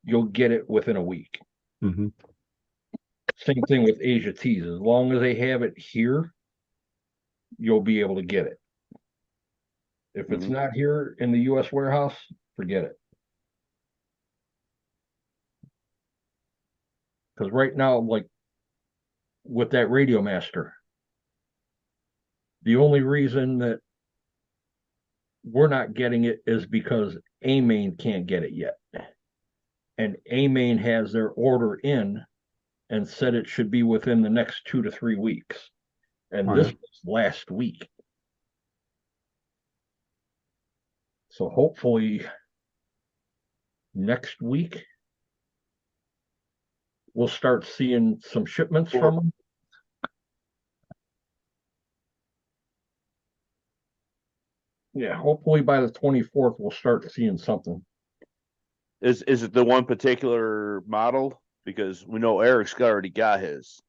you'll get it within a week. Mm-hmm. Same thing with Asia Tees. As long as they have it here, you'll be able to get it. If it's Mhm. not here in the US warehouse, forget it. Because right now, like with that Radio Master, the only reason that we're not getting it is because A-Main can't get it yet. And A-Main has their order in and said it should be within the next 2 to 3 weeks. And Oh, this yeah. was last week. So hopefully next week we'll start seeing some shipments from them. Yeah, hopefully by the 24th we'll start seeing something. Is it the one particular model? Because we know Eric's already got his.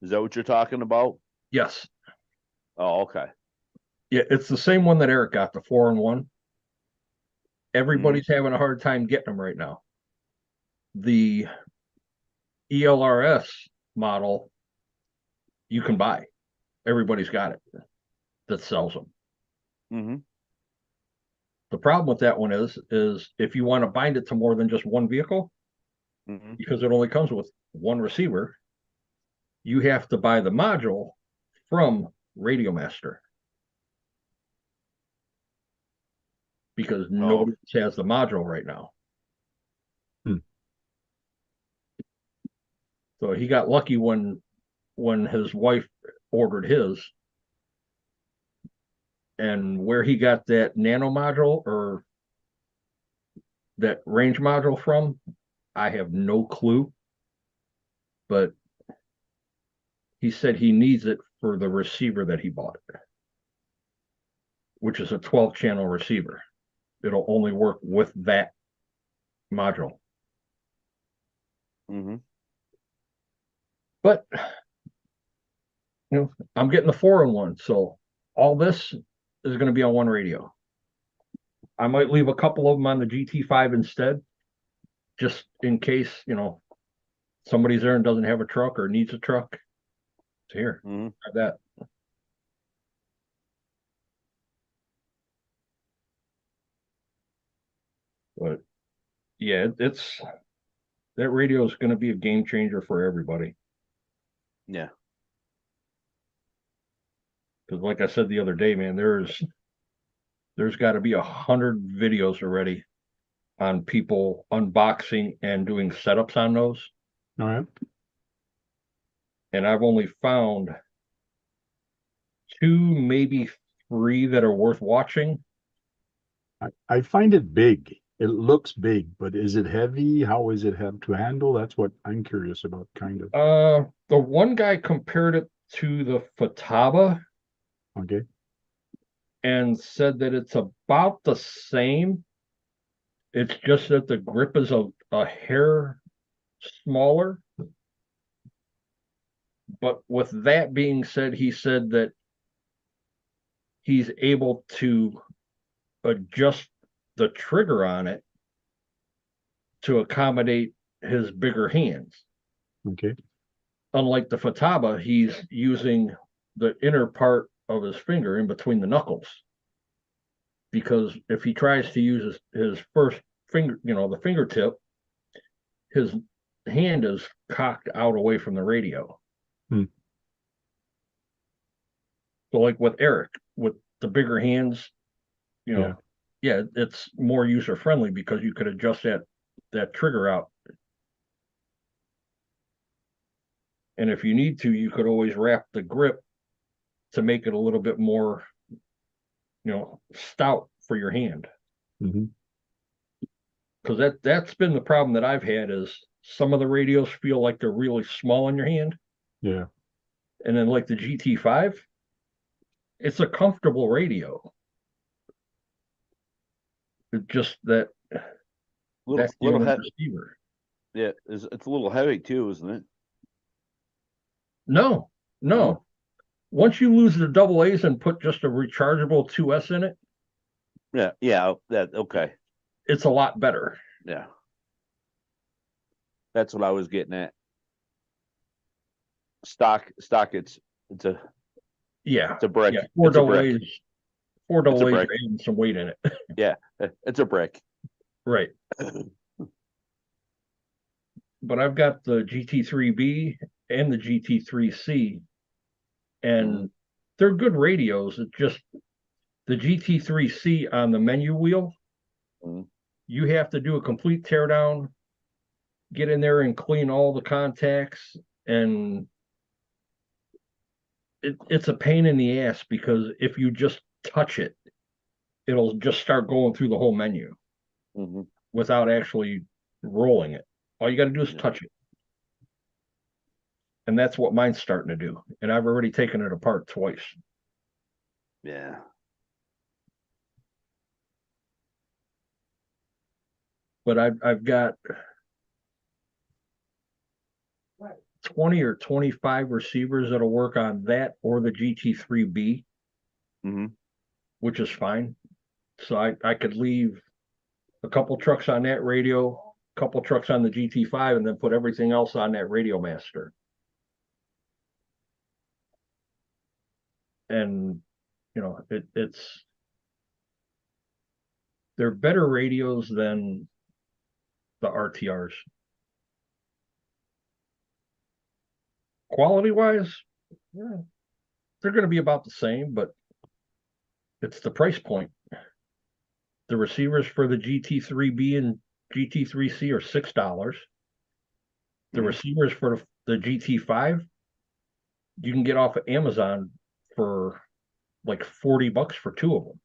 Is that what you're talking about? Yes. Oh, okay. Yeah, it's the same one that Eric got, the 4-in-1. Everybody's having a hard time getting them right now. The ELRS model you can buy. Everybody's got it that sells them. Mm-hmm. The problem with that one is if you want to bind it to more than just one vehicle, Mm-hmm. because it only comes with one receiver, you have to buy the module from Radio Master. Because nobody has the module right now. Hmm. So he got lucky when his wife ordered his. And where he got that nano module or that range module from, I have no clue. But he said he needs it for the receiver that he bought, which is a 12-channel receiver. It'll only work with that module. Mm-hmm. But I'm getting the 4-in-1, so all this is going to be on one radio. I might leave a couple of them on the GT5 instead, just in case, somebody's there and doesn't have a truck or needs a truck. It's here. Mm-hmm. Have that. But yeah, that radio is going to be a game changer for everybody. Yeah. Because like I said the other day, man, there's got to be 100 videos already on people unboxing and doing setups on those. All right. And I've only found 2, maybe 3 that are worth watching. I find it big. It looks big, but is it heavy? How is it have to handle? That's what I'm curious about, kind of. The one guy compared it to the Futaba Okay. and said that it's about the same, It's just that the grip is a hair smaller. But with that being said, he said that he's able to adjust the trigger on it to accommodate his bigger hands. Okay. Unlike the Futaba, he's using the inner part of his finger in between the knuckles. Because if he tries to use his first finger, the fingertip, his hand is cocked out away from the radio. Hmm. So like with Eric, with the bigger hands, yeah, it's more user friendly because you could adjust that trigger out. And if you need to, you could always wrap the grip to make it a little bit more, stout for your hand. Hmm. Because that's been the problem that I've had is some of the radios feel like they're really small in your hand. Yeah. And then like the GT5, it's a comfortable radio. It's just that's the Little only heavy. receiver. Yeah, it's a little heavy too, isn't it? No. No? Once you lose the double A's and put just a rechargeable 2S in it, Yeah, that okay. it's a lot better. Yeah. That's what I was getting at. Stock, it's a brick. Yeah, four It's a double brick. A's. Four double A's brick. and some weight in it. Yeah, it's a brick. Right. But I've got the GT3B and the GT3C, and they're good radios. It's just the GT3C on the menu wheel, you have to do a complete teardown, get in there and clean all the contacts, and it's a pain in the ass because if you just touch it, it'll just start going through the whole menu without actually rolling it. All you got to do is touch it. And that's what mine's starting to do. And I've already taken it apart twice. Yeah. But I've got 20 or 25 receivers that'll work on that or the GT3B, which is fine. So I could leave a couple trucks on that radio, a couple trucks on the GT5, and then put everything else on that Radio Master. And it's they're better radios than the RTRs. Quality wise, yeah, they're going to be about the same, but it's the price point. The receivers for the GT3B and GT3C are $6. The receivers for the GT5 you can get off of Amazon for like $40 for two of them.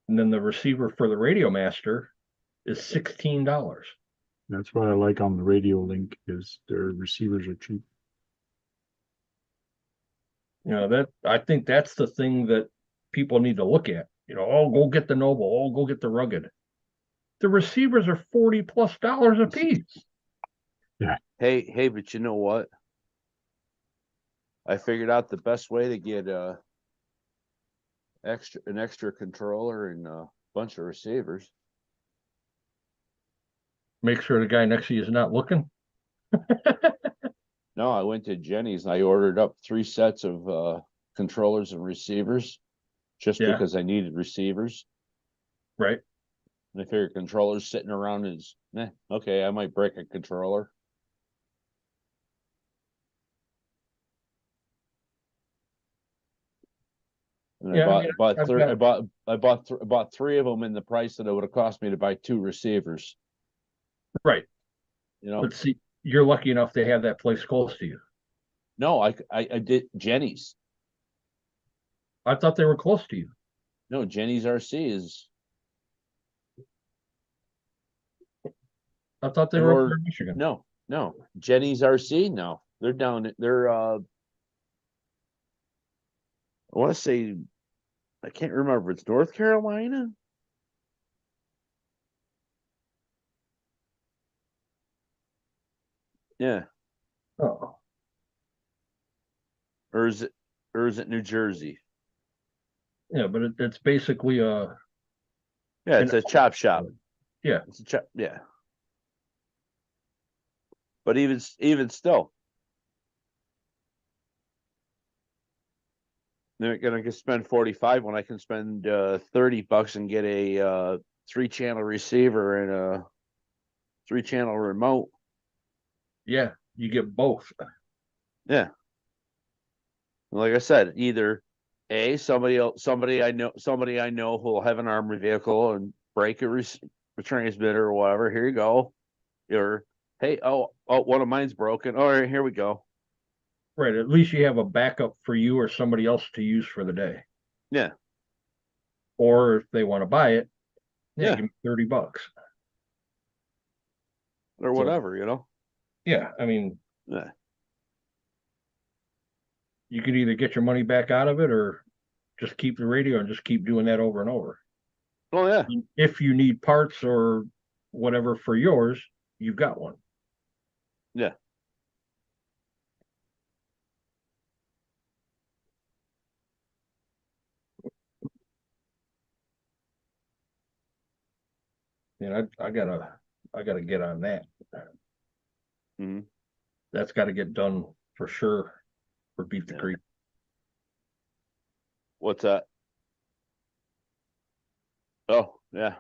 And then the receiver for the Radio Master is $16. That's what I like on the Radio Link is their receivers are cheap. I think that's the thing that people need to look at. Go get the Noble, go get the Rugged. The receivers are $40+ a piece. Yeah. Hey, but you know what? I figured out the best way to get an extra controller and a bunch of receivers. Make sure the guy next to you is not looking. No, I went to Jenny's and I ordered up 3 sets of controllers and receivers just because I needed receivers. Right. And I figured controllers sitting around is, okay, I might break a controller. And I bought 3 of them in the price that it would have cost me to buy 2 receivers. Right. But see, you're lucky enough to have that place close to you. No, I did Jenny's. I thought they were close to you. No, Jenny's RC is. I thought they were up there in Michigan. No, Jenny's RC. No, they're down. They're I want to say, I can't remember if it's North Carolina Yeah. Oh, Or is it New Jersey? yeah, but it's basically Yeah, an it's a chop shop. Yeah. It's a chop. Yeah. But even still, they're gonna spend 45 when I can spend $30 and get a 3-channel receiver and a 3-channel remote. yeah, you get both. Yeah. Like I said, either somebody else, somebody I know who will have an armored vehicle and break a transmitter or whatever. Here you go. Or hey, one of mine's broken. All right, here we go. Right. At least you have a backup for you or somebody else to use for the day. Yeah. Or if they want to buy it, yeah, Yeah. give me $30. Or So- whatever. Yeah, I mean, Yeah. you could either get your money back out of it or just keep the radio and just keep doing that over and over. Oh yeah. If you need parts or whatever for yours, you've got one. Yeah. And I gotta get on that. Mhm. That's got to get done for sure for Beat the Yeah. Creek. What's that? Oh yeah.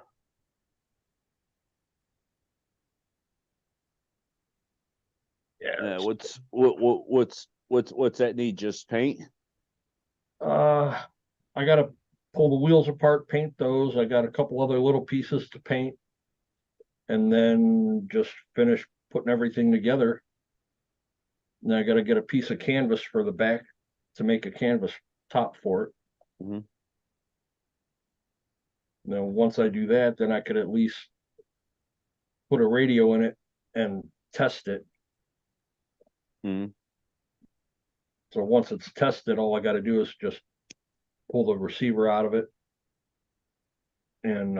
Yeah. What's that need? Just paint? I gotta pull the wheels apart, paint those. I got a couple other little pieces to paint, and then just finish putting everything together. And I gotta get a piece of canvas for the back to make a canvas top for it. Mhm. Now, once I do that, then I could at least put a radio in it and test it. Mhm. So once it's tested, all I got to do is just pull the receiver out of it and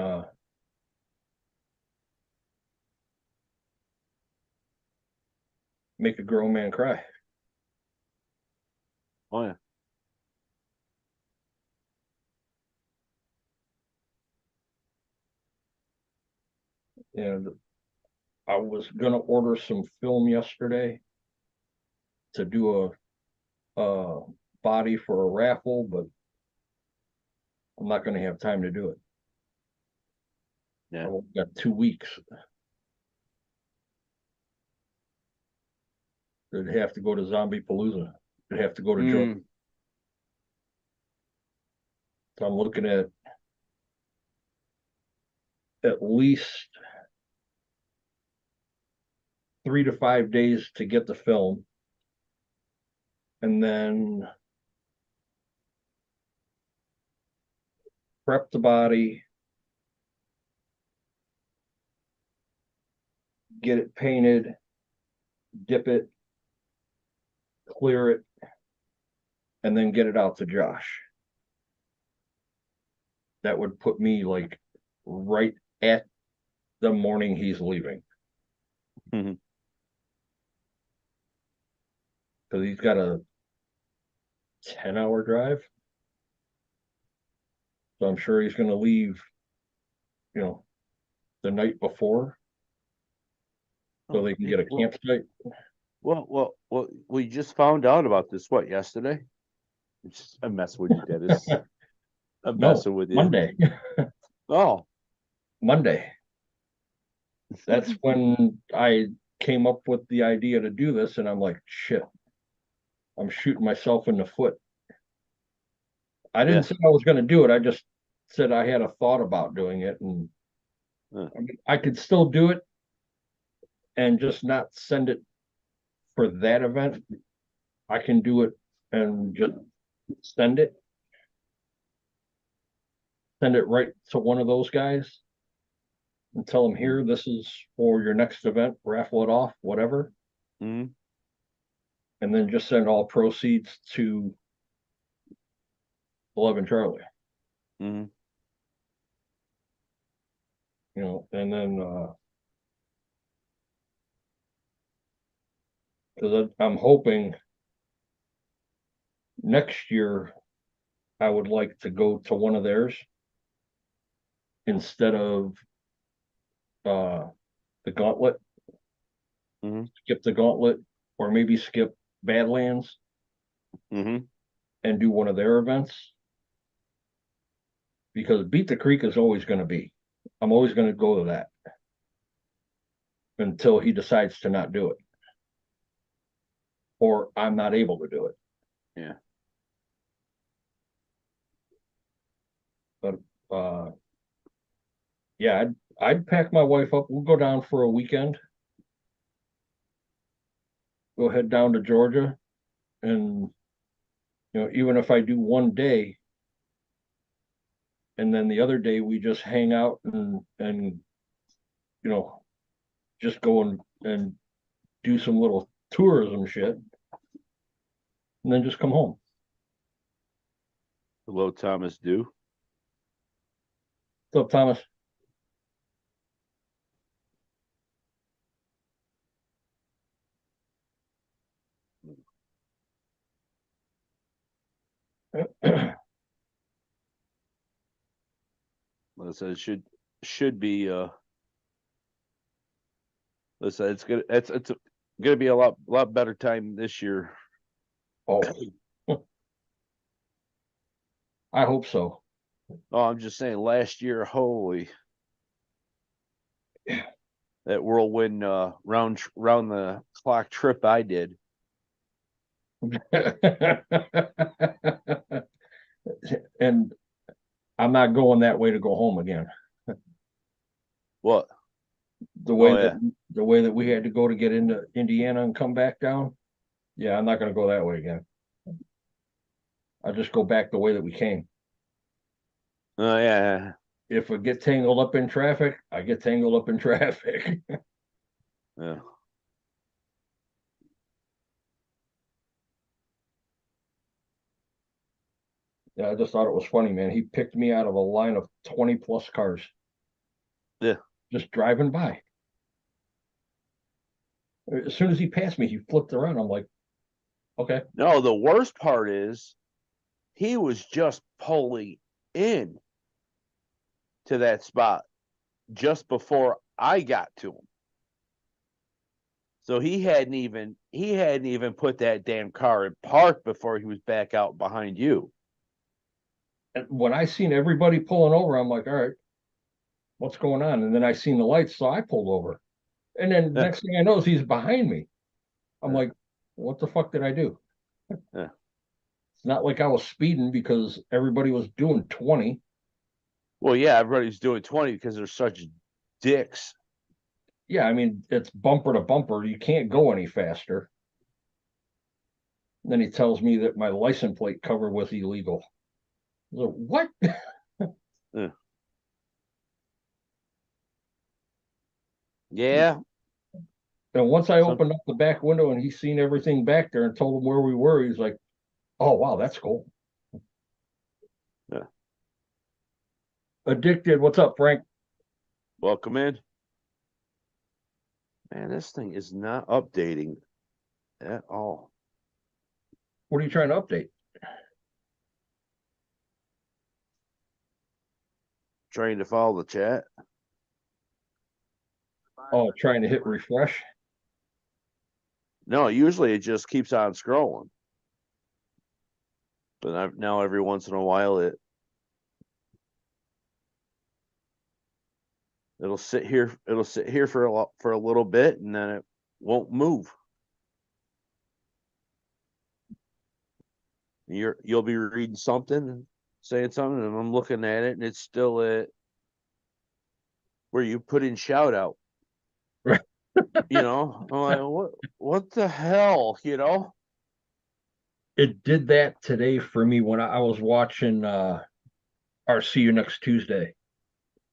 make a grown man cry. Oh yeah. And I was gonna order some film yesterday to do a body for a raffle, but I'm not gonna have time to do it. Yeah. I've got 2 weeks. They'd have to go to Zombie Palooza. They'd have to go to Georgia. Mm. So I'm looking at least 3 to 5 days to get the film. And then prep the body, get it painted, dip it, clear it, and then get it out to Josh. That would put me like right at the morning he's leaving. Mhm. Because he's got a 10-hour drive. So I'm sure he's going to leave, the night before so they can get a campsite. Well, we just found out about this, what, yesterday? I'm messing with you, Dennis. I'm No, messing with you. Monday. Oh, Monday. That's when I came up with the idea to do this, and I'm like, shit, I'm shooting myself in the foot. I didn't Yeah. say I was going to do it. I just said I had a thought about doing it, and I mean, I could still do it and just not send it for that event. I can do it and just send it right to one of those guys and tell them, here, this is for your next event, raffle it off, whatever. Mhm. And then just send all proceeds to 11 Charlie, Mhm. and then Cause I'm hoping next year I would like to go to one of theirs instead of the Gauntlet. Mhm. Skip the Gauntlet or maybe skip Badlands Mm-hmm. and do one of their events. Because Beat the Creek is always going to be. I'm always going to go to that until he decides to not do it. Or I'm not able to do it. Yeah. But yeah, I'd pack my wife up. We'll go down for a weekend. Go head down to Georgia. And even if I do one day, and then the other day we just hang out and just go and do some little tourism shit, and then just come home. Hello, Thomas Dew. What's up, Thomas? Listen, it should be listen, it's gonna be a lot better time this year. Oh, I hope so. Oh, I'm just saying last year, holy that whirlwind round the clock trip I did. And I'm not going that way to go home again. What? The way Oh, that yeah. the way that we had to go to get into Indiana and come back down. Yeah, I'm not going to go that way again. I'll just go back the way that we came. Oh yeah. If I get tangled up in traffic, I get tangled up in traffic. Yeah. Yeah, I just thought it was funny, man. He picked me out of a line of 20 plus cars. Yeah. Just driving by. As soon as he passed me, he flipped around. I'm like, okay. No, the worst part is he was just pulling in to that spot just before I got to him. So he hadn't even put that damn car in park before he was back out behind you. And when I seen everybody pulling over, I'm like, all right, what's going on? And then I seen the lights, so I pulled over. And then Yeah. next thing I know is he's behind me. I'm Yeah. like, what the fuck did I do? Yeah. It's not like I was speeding because everybody was doing 20. Well, yeah, everybody's doing 20 because they're such dicks. Yeah, I mean, it's bumper to bumper. You can't go any faster. And then he tells me that my license plate cover was illegal. I was like, what? Yeah. And once I Some, opened up the back window and he seen everything back there and told him where we were, he's like, oh, wow, that's cool. Yeah. Addicted. What's up, Frank? welcome in. Man, this thing is not updating at all. What are you trying to update? Trying to follow the chat. Oh, trying to hit refresh. No, usually it just keeps on scrolling. But now every once in a while it'll sit here for a little bit and then it won't move. You'll be reading something, saying something, and I'm looking at it and it's still at where you put in shout out. Right. I'm like, what the hell, It did that today for me when I was watching our See You Next Tuesday.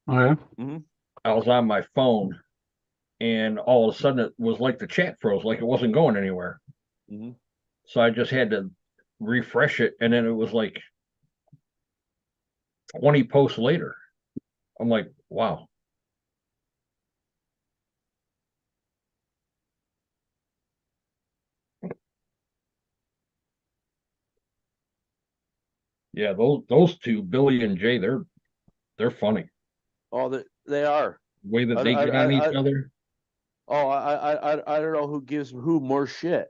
Oh, yeah. Mm-hmm. I was on my phone and all of a sudden it was like the chat froze, like it wasn't going anywhere. Mm-hmm. So I just had to refresh it, and then it was like 20 posts later. I'm like, wow. Yeah, those two, Billy and Jay, they're funny. Oh, they are. The way that I, they I, get on each I, other. oh, I don't know who gives who more shit.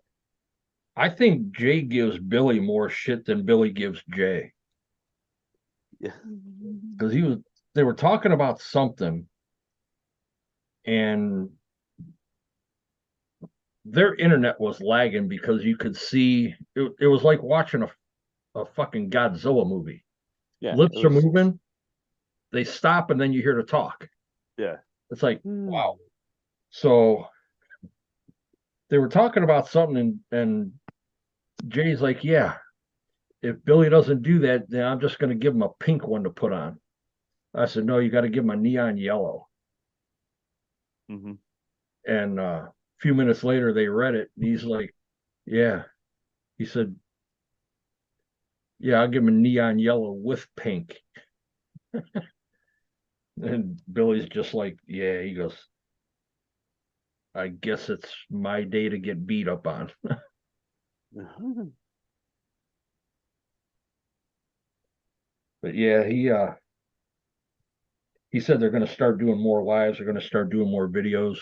I think Jay gives Billy more shit than Billy gives Jay. Yeah. Because they were talking about something, and their internet was lagging because you could see it was like watching a fucking Godzilla movie. Yeah. Lips are moving, they stop, and then you hear the talk. Yeah. It's like, wow. So they were talking about something, and Jay's like, yeah, if Billy doesn't do that, then I'm just going to give him a pink one to put on. I said, no, you got to give him a neon yellow. Mm-hmm. And a few minutes later, they read it, and he's like, yeah. He said, yeah, I'll give him a neon yellow with pink. And Billy's just like, yeah, he goes, I guess it's my day to get beat up on. But yeah, he said they're going to start doing more lives, they're going to start doing more videos,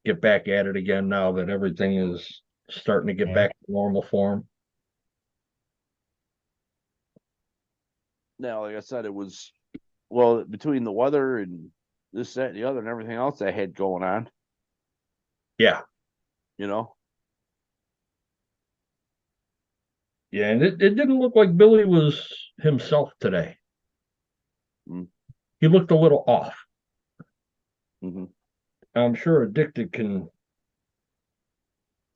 get back at it again now that everything is starting to get Yeah. back to normal form. Now, like I said, it was well between the weather and this, that, and the other, and everything else I had going on. Yeah. You know. Yeah, and it didn't look like Billy was himself today. Mm. He looked a little off. Mm-hmm. I'm sure Addicted can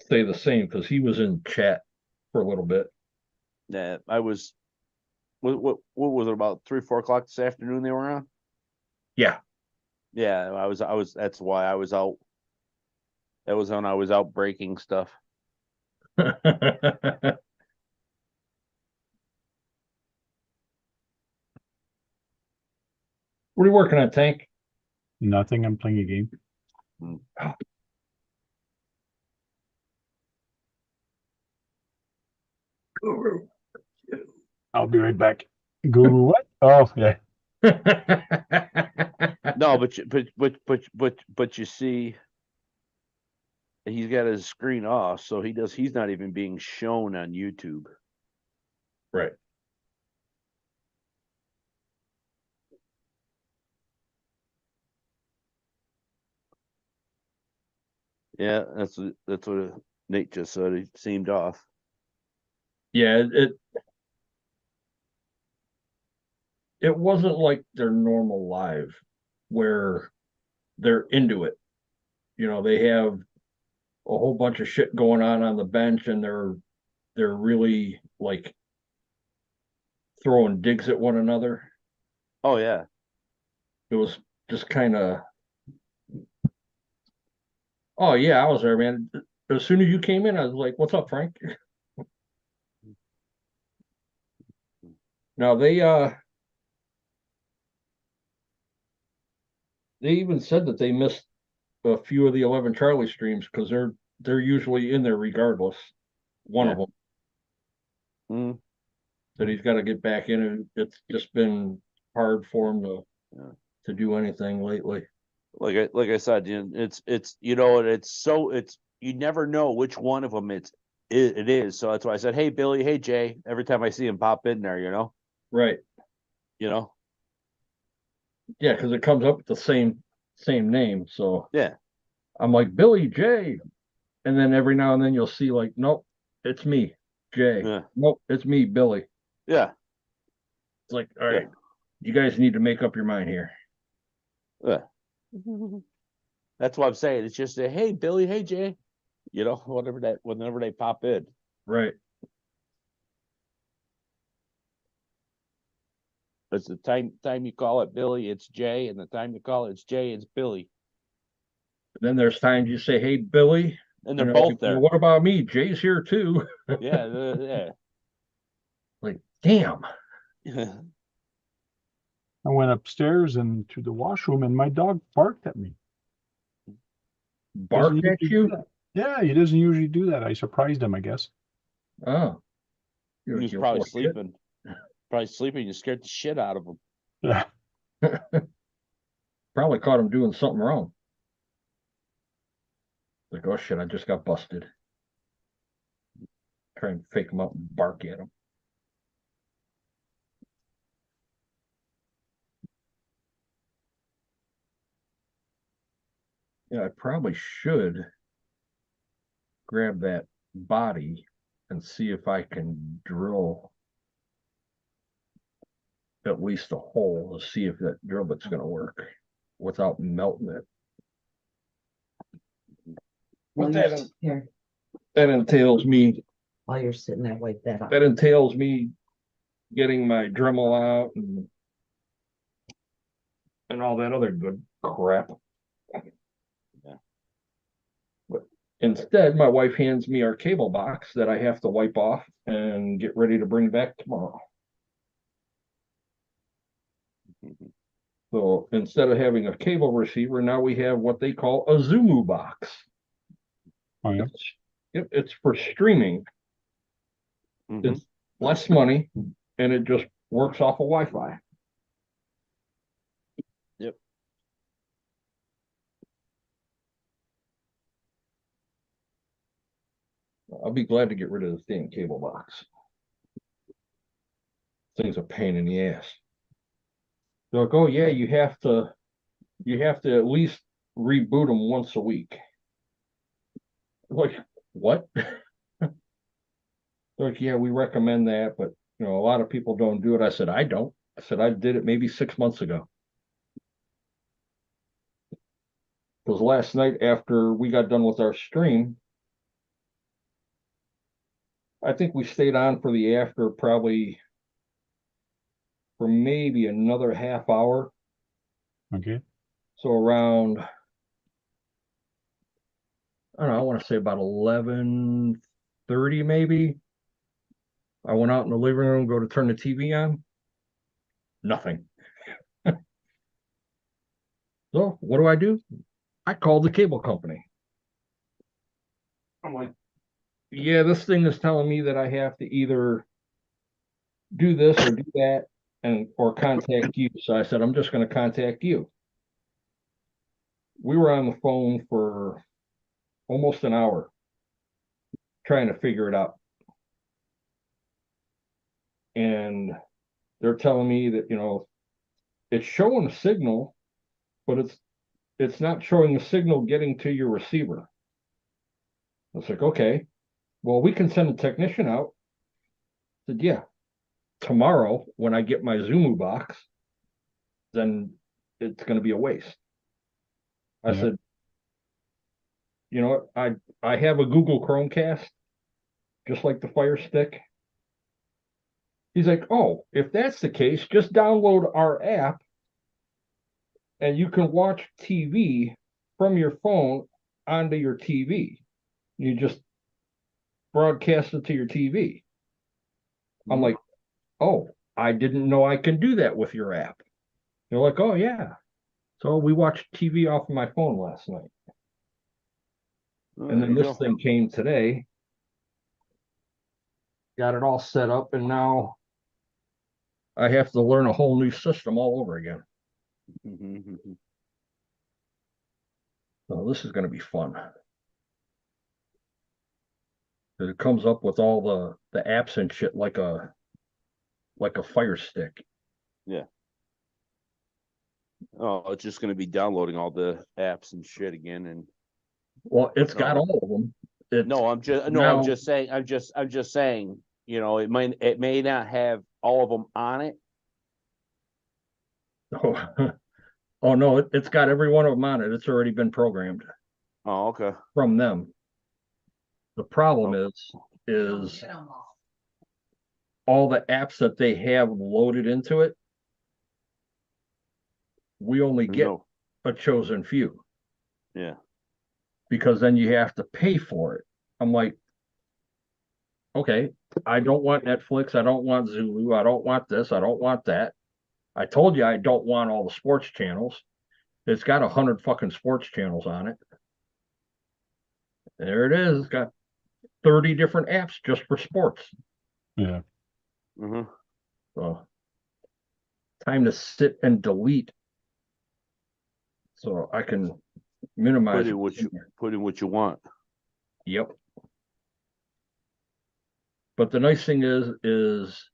say the same because he was in chat for a little bit. Yeah, I was. What was it about 3-4 o'clock this afternoon? They were on. Yeah. Yeah, I was. That's why I was out. That was when I was out breaking stuff. What are you working on, Tank? Nothing. I'm playing a game. Mm. I'll be right back. Guru, what? Oh, yeah. No, but you see, he's got his screen off, so he's not even being shown on YouTube. Right. Yeah, that's what Nate just said. He seemed off. Yeah, it wasn't like their normal live where they're into it. You know, they have a whole bunch of shit going on the bench, and they're really like throwing digs at one another. Oh yeah. It was just kind of, oh yeah, I was there, man. As soon as you came in, I was like, "What's up, Frank?" Now they even said that they missed a few of the 11 Charlie streams because they're usually in there regardless. One of them Mm. that he's got to get back in, and it's just been hard for him Yeah. to do anything lately. Like I said, it's you know, and it's you never know which one of them it is. So that's why I said, hey Billy, hey Jay, every time I see him pop in there, Right. you know. Yeah, because it comes up with the same name. So Yeah. I'm like, Billy Jay. And then every now and then you'll see like, nope, it's me, Jay. Yeah. Nope, it's me, Billy. Yeah. It's like, all right, you guys need to make up your mind here. Yeah. That's what I'm saying. It's just a hey Billy, hey Jay, whenever they pop in. Right. It's the time you call it Billy, it's Jay, and the time you call it's Jay, it's Billy. Then there's times you say, hey, Billy. And they're both there. Well, what about me? Jay's here too. Yeah, yeah. Like, damn. I went upstairs and to the washroom, and my dog barked at me. Barked at you? Yeah, he doesn't usually do that. I surprised him, I guess. Oh. He was probably sleeping. Probably sleeping, you scared the shit out of them. Probably caught him doing something wrong. Like, oh shit, I just got busted. Try and fake him up and bark at him. Yeah, I probably should grab that body and see if I can drill at least a hole to see if that drill bit's going to work without melting it. Well, But you're- Here, that entails me while you're sitting there, wipe that up. that entails me getting my Dremel out and all that other good crap. Yeah. But instead, my wife hands me our cable box that I have to wipe off and get ready to bring back tomorrow. So instead of having a cable receiver, now we have what they call a Zumu box. Oh, yeah. It's for streaming. Mhm. It's less money and it just works off of Wi-Fi. Yep. I'll be glad to get rid of this damn cable box. Thing's a pain in the ass. They're like, oh yeah, you have to at least reboot them once a week. Like, what? They're like, yeah, we recommend that, but you know, a lot of people don't do it. I said, I don't. I said, I did it maybe 6 months ago. Because last night after we got done with our stream, I think we stayed on for the after probably for maybe another half hour. Okay. So around, I don't know, I want to say about 11:30 maybe. I went out in the living room, go to turn the TV on. Nothing. So what do? I called the cable company. I'm like, yeah, this thing is telling me that I have to either do this or do that or contact you. So I said, I'm just going to contact you. We were on the phone for almost an hour trying to figure it out. And they're telling me that, you know, it's showing a signal, but it's not showing a signal getting to your receiver. I was like, okay, well, we can send a technician out. I said, yeah, tomorrow when I get my Zumu box, then it's going to be a waste. I Yeah. said, you know what? I have a Google Chromecast, just like the Fire Stick. He's like, oh, if that's the case, just download our app and you can watch TV from your phone onto your TV. You just broadcast it to your TV. I'm like, oh, I didn't know I can do that with your app. They're like, oh, yeah. So we watched TV off of my phone last night. And then this thing came today. Got it all set up, and now I have to learn a whole new system all over again. So this is going to be fun. It comes up with all the apps and shit like a Fire Stick. Yeah. Oh, it's just going to be downloading all the apps and shit again. And Well, it's got No. all of them. I'm now- just saying, I'm just saying, you know, it may not have all of them on it. Oh no, it's got every one of them on it. It's already been programmed Oh, okay. from them. The problem is all the apps that they have loaded into it, we only get No. a chosen few. Yeah. Because then you have to pay for it. I'm like, okay, I don't want Netflix, I don't want Zulu, I don't want this, I don't want that. I told you I don't want all the sports channels. It's got 100 fucking sports channels on it. There it is. It's got 30 different apps just for sports. Yeah. Mm-hmm. So time to sit and delete so I can minimize. Put in what you want. Yep. But the nice thing is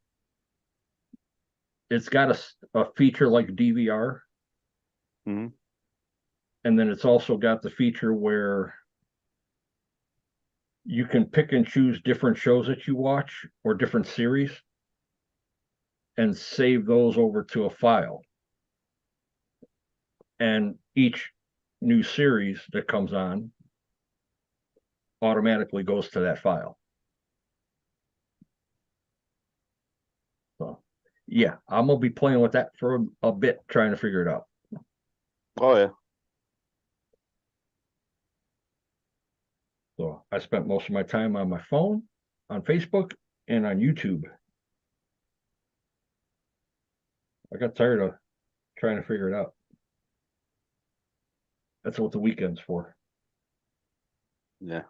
it's got a feature like DVR. Mhm. And then it's also got the feature where you can pick and choose different shows that you watch or different series and save those over to a file. And each new series that comes on automatically goes to that file. So, yeah, I'm gonna be playing with that for a bit, trying to figure it out. Oh yeah. So I spent most of my time on my phone, on Facebook, and on YouTube. I got tired of trying to figure it out. That's what the weekend's for. Yeah.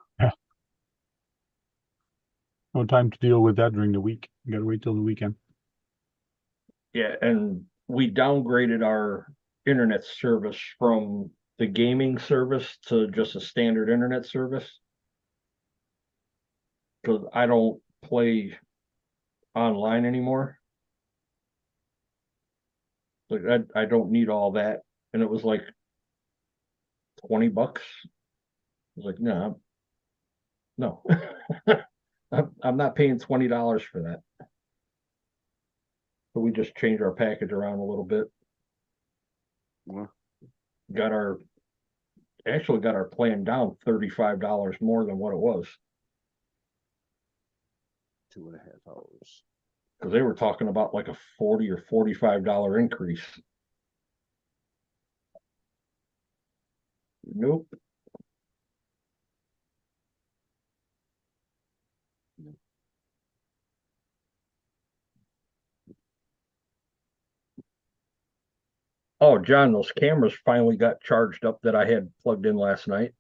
No time to deal with that during the week. You gotta wait till the weekend. Yeah, and we downgraded our internet service from the gaming service to just a standard internet service. Because I don't play online anymore. Like I don't need all that. And it was like $20. I was like, no, no. I'm not paying $20 for that. So we just changed our package around a little bit. Well, Actually got our plan down $35 more than what it was. 2.5 hours. Because they were talking about like a $40 or $45 increase. Nope. Oh, John, those cameras finally got charged up that I had plugged in last night.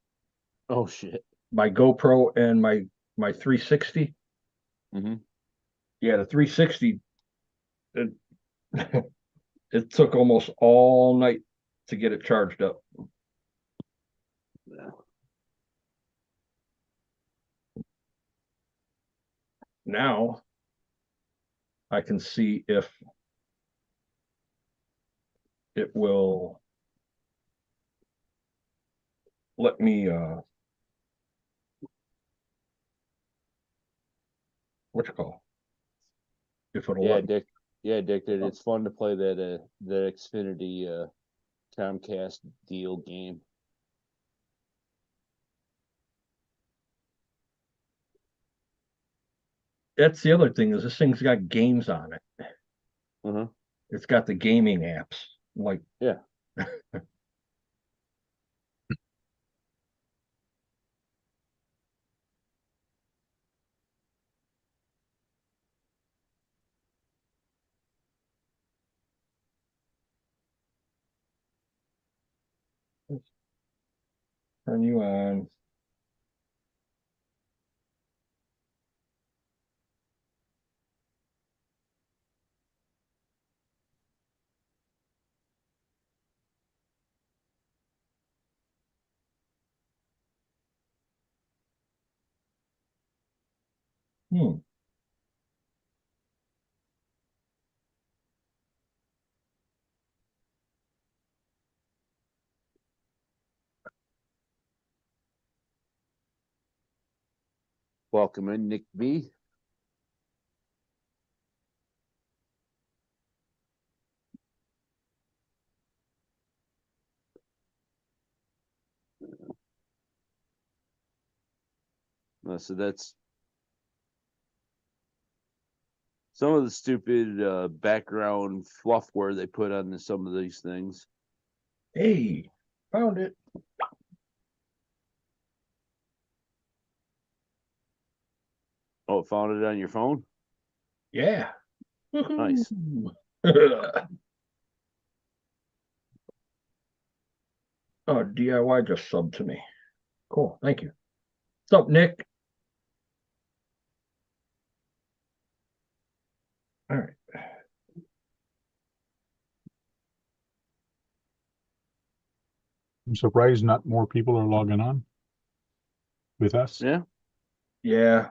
Oh shit. My GoPro and my 360. Mhm. Yeah, the 360. It, it took almost all night to get it charged up. Yeah. Now I can see if it will let me what you call if it'll Yeah, let me. Dick. Yeah, Dick. It's fun to play that the Xfinity Comcast deal game. That's the other thing is this thing's got games on it. Uh-huh. It's got the gaming apps. Like Yeah. turn you on. Hmm. Welcome in, Nick B. So that's some of the stupid background fluffware they put on some of these things. Hey, found it. Oh, found it on your phone? Yeah. Nice. Oh, DIY just subbed to me. Cool. Thank you. What's up, Nick? All right. I'm surprised not more people are logging on with us. Yeah, Yeah.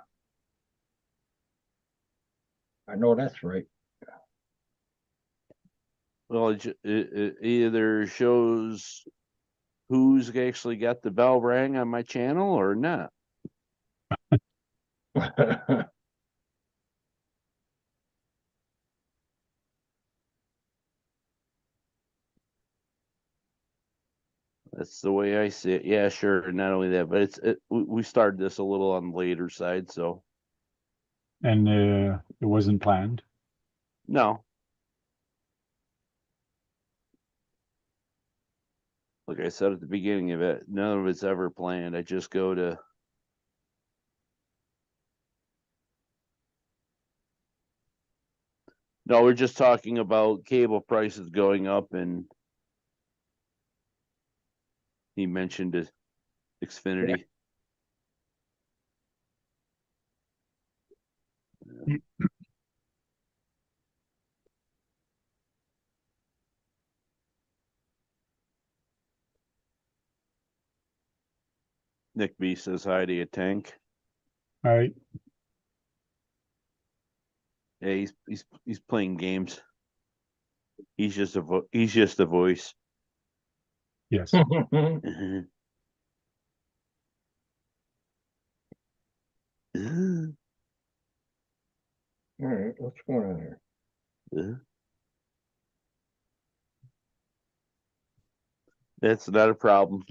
I know that's right. well, it either shows who's actually got the bell rang on my channel or not. That's the way I see it. Yeah, sure. Not only that, but we started this a little on the later side, so And it wasn't planned. no. Like I said at the beginning of it, none of it's ever planned. I just go to no, we're just talking about cable prices going up, and he mentioned it, Xfinity. Nick B says hi to you, Tank. All right. Yeah, he's playing games. He's just a voice. Yes. Uh-huh. All right, what's going on here? That's not a problem.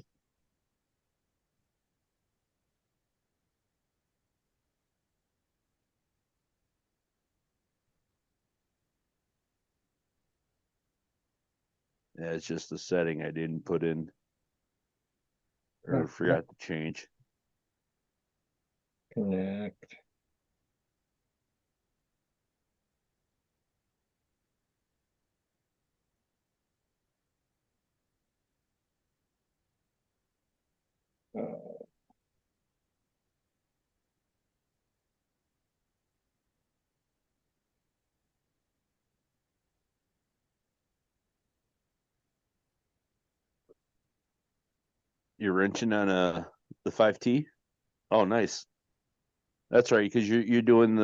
Yeah, it's just a setting I didn't put in or forgot to change. Connect. You're wrenching on the 5T? Oh, nice. That's right, because you're doing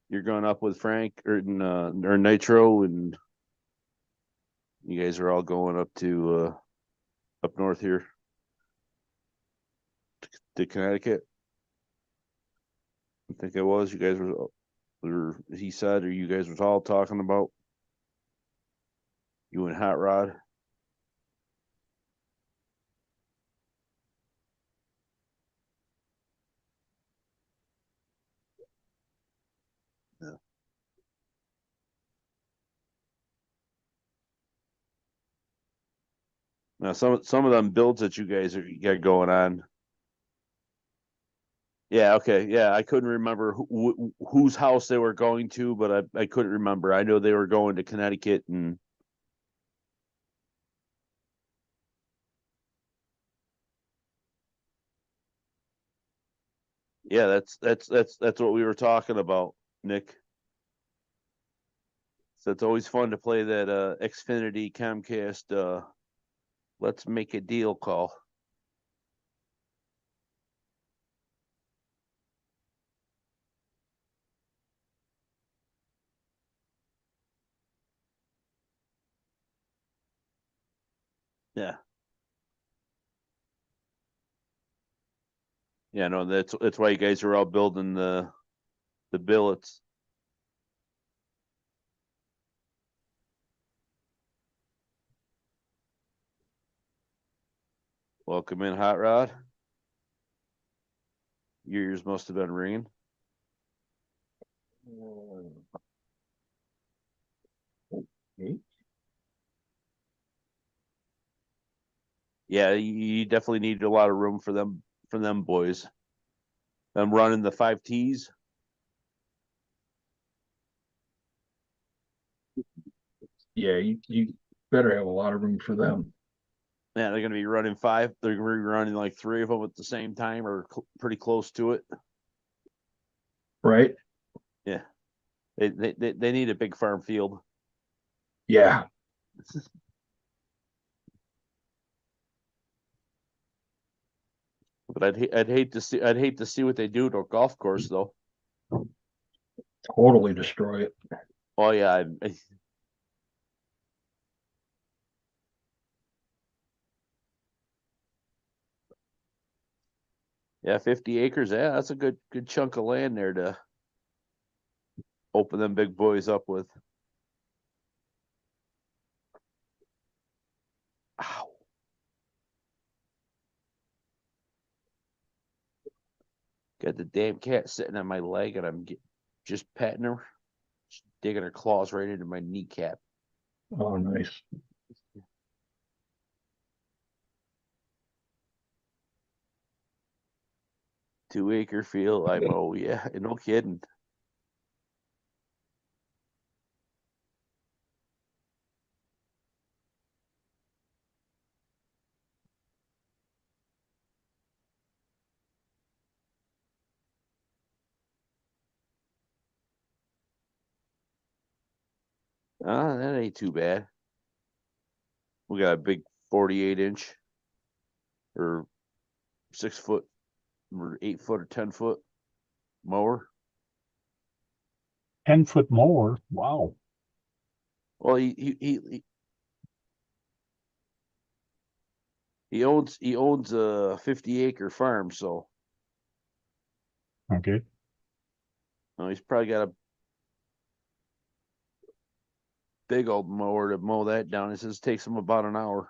you're going up with Frank or Nitro, and you guys are all going up to up north here to Connecticut. I think it was you guys were, or he said, or you guys was all talking about you and Hot Rod. Yeah. Now some of them builds that you guys are you got going on. Yeah, okay. Yeah, I couldn't remember whose house they were going to, but I couldn't remember. I know they were going to Connecticut, and yeah, that's what we were talking about, Nick. So it's always fun to play that Xfinity Comcast let's make a deal call. Yeah. Yeah, no, that's why you guys are all building the billets. Welcome in, Hot Rod. Your ears must have been ringing. Okay. Yeah, you definitely need a lot of room for them boys. Them running the 5Ts. Yeah, you better have a lot of room for them. Yeah, they're gonna be running five. They're gonna be running like three of them at the same time, or pretty close to it. Right? Yeah, they need a big farm field. Yeah. But I'd hate to see what they do to a golf course though. Totally destroy it. Oh yeah, yeah, 50 acres. Yeah, that's a good chunk of land there to open them big boys up with. Ow. Got the damn cat sitting on my leg, and I'm just petting her, just digging her claws right into my kneecap. Oh, nice. Two-acre field. Yeah, no kidding. That ain't too bad. We got a big 48-inch or 6-foot or 8-foot or 10-foot mower. 10-foot mower. Wow. Well, he owns a 50-acre farm, so Okay. he's probably got a big old mower to mow that down. He says it takes him about an hour.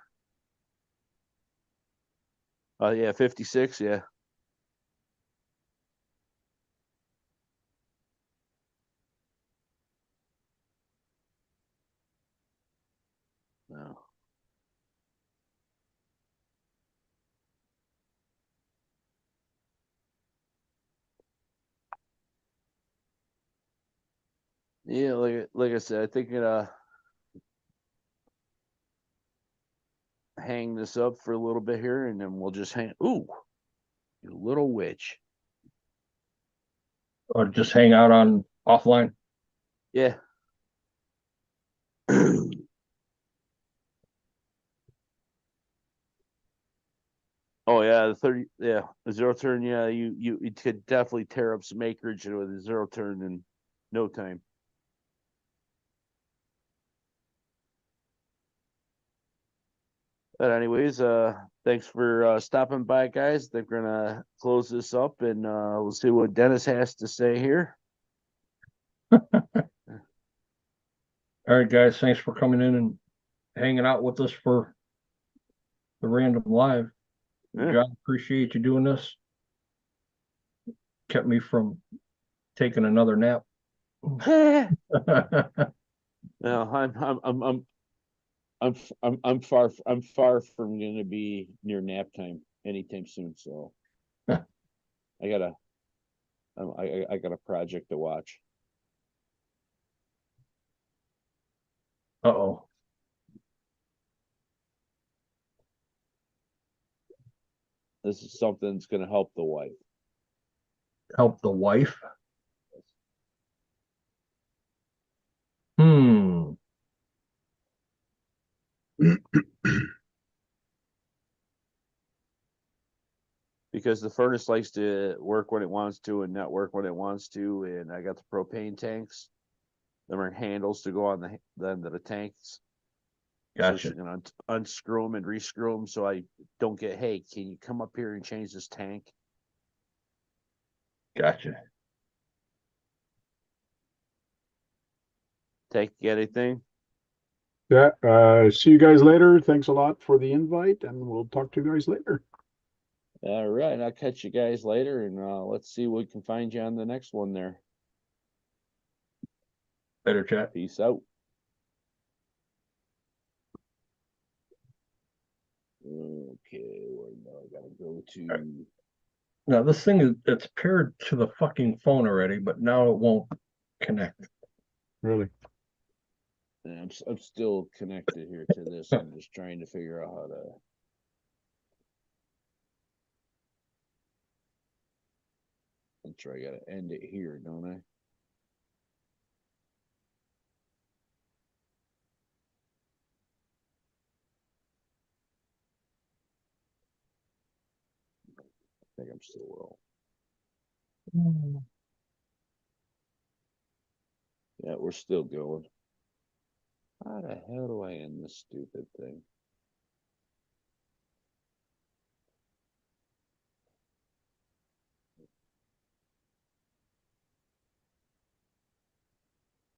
Yeah, 56, yeah. No. Yeah, like I said, I think hang this up for a little bit here, and then we'll just hang. Ooh, you little witch. Or just hang out on offline. Yeah. Oh yeah, the zero turn. Yeah, you could definitely tear up some acreage with a zero turn in no time. But anyways, thanks for stopping by, guys. I think we're gonna close this up, and we'll see what Dennis has to say here. All right, guys, thanks for coming in and hanging out with us for the random live. Yeah. John, appreciate you doing this. Kept me from taking another nap. No, I'm far from gonna be near nap time anytime soon. So I got a project to watch. Uh-oh. This is something that's gonna help the wife. Help the wife. Hmm. Because the furnace likes to work when it wants to and not work when it wants to. And I got the propane tanks. Them are handles to go on the end of the tanks. So she's Gotcha. gonna unscrew them and rescrew them so I don't get, hey, can you come up here and change this tank? Gotcha. Take anything? Yeah. See you guys later. Thanks a lot for the invite, and we'll talk to you guys later. All right, I'll catch you guys later, and let's see what we can find you on the next one there. Better chat. Peace out. Okay, where now I gotta go to. Now this thing it's paired to the fucking phone already, but now it won't connect. Really. I'm still connected here to this. I'm just trying to figure out how to. That's right, I gotta end it here, don't I? think I'm still rolling. Yeah, we're still going. How the hell do I end this stupid thing?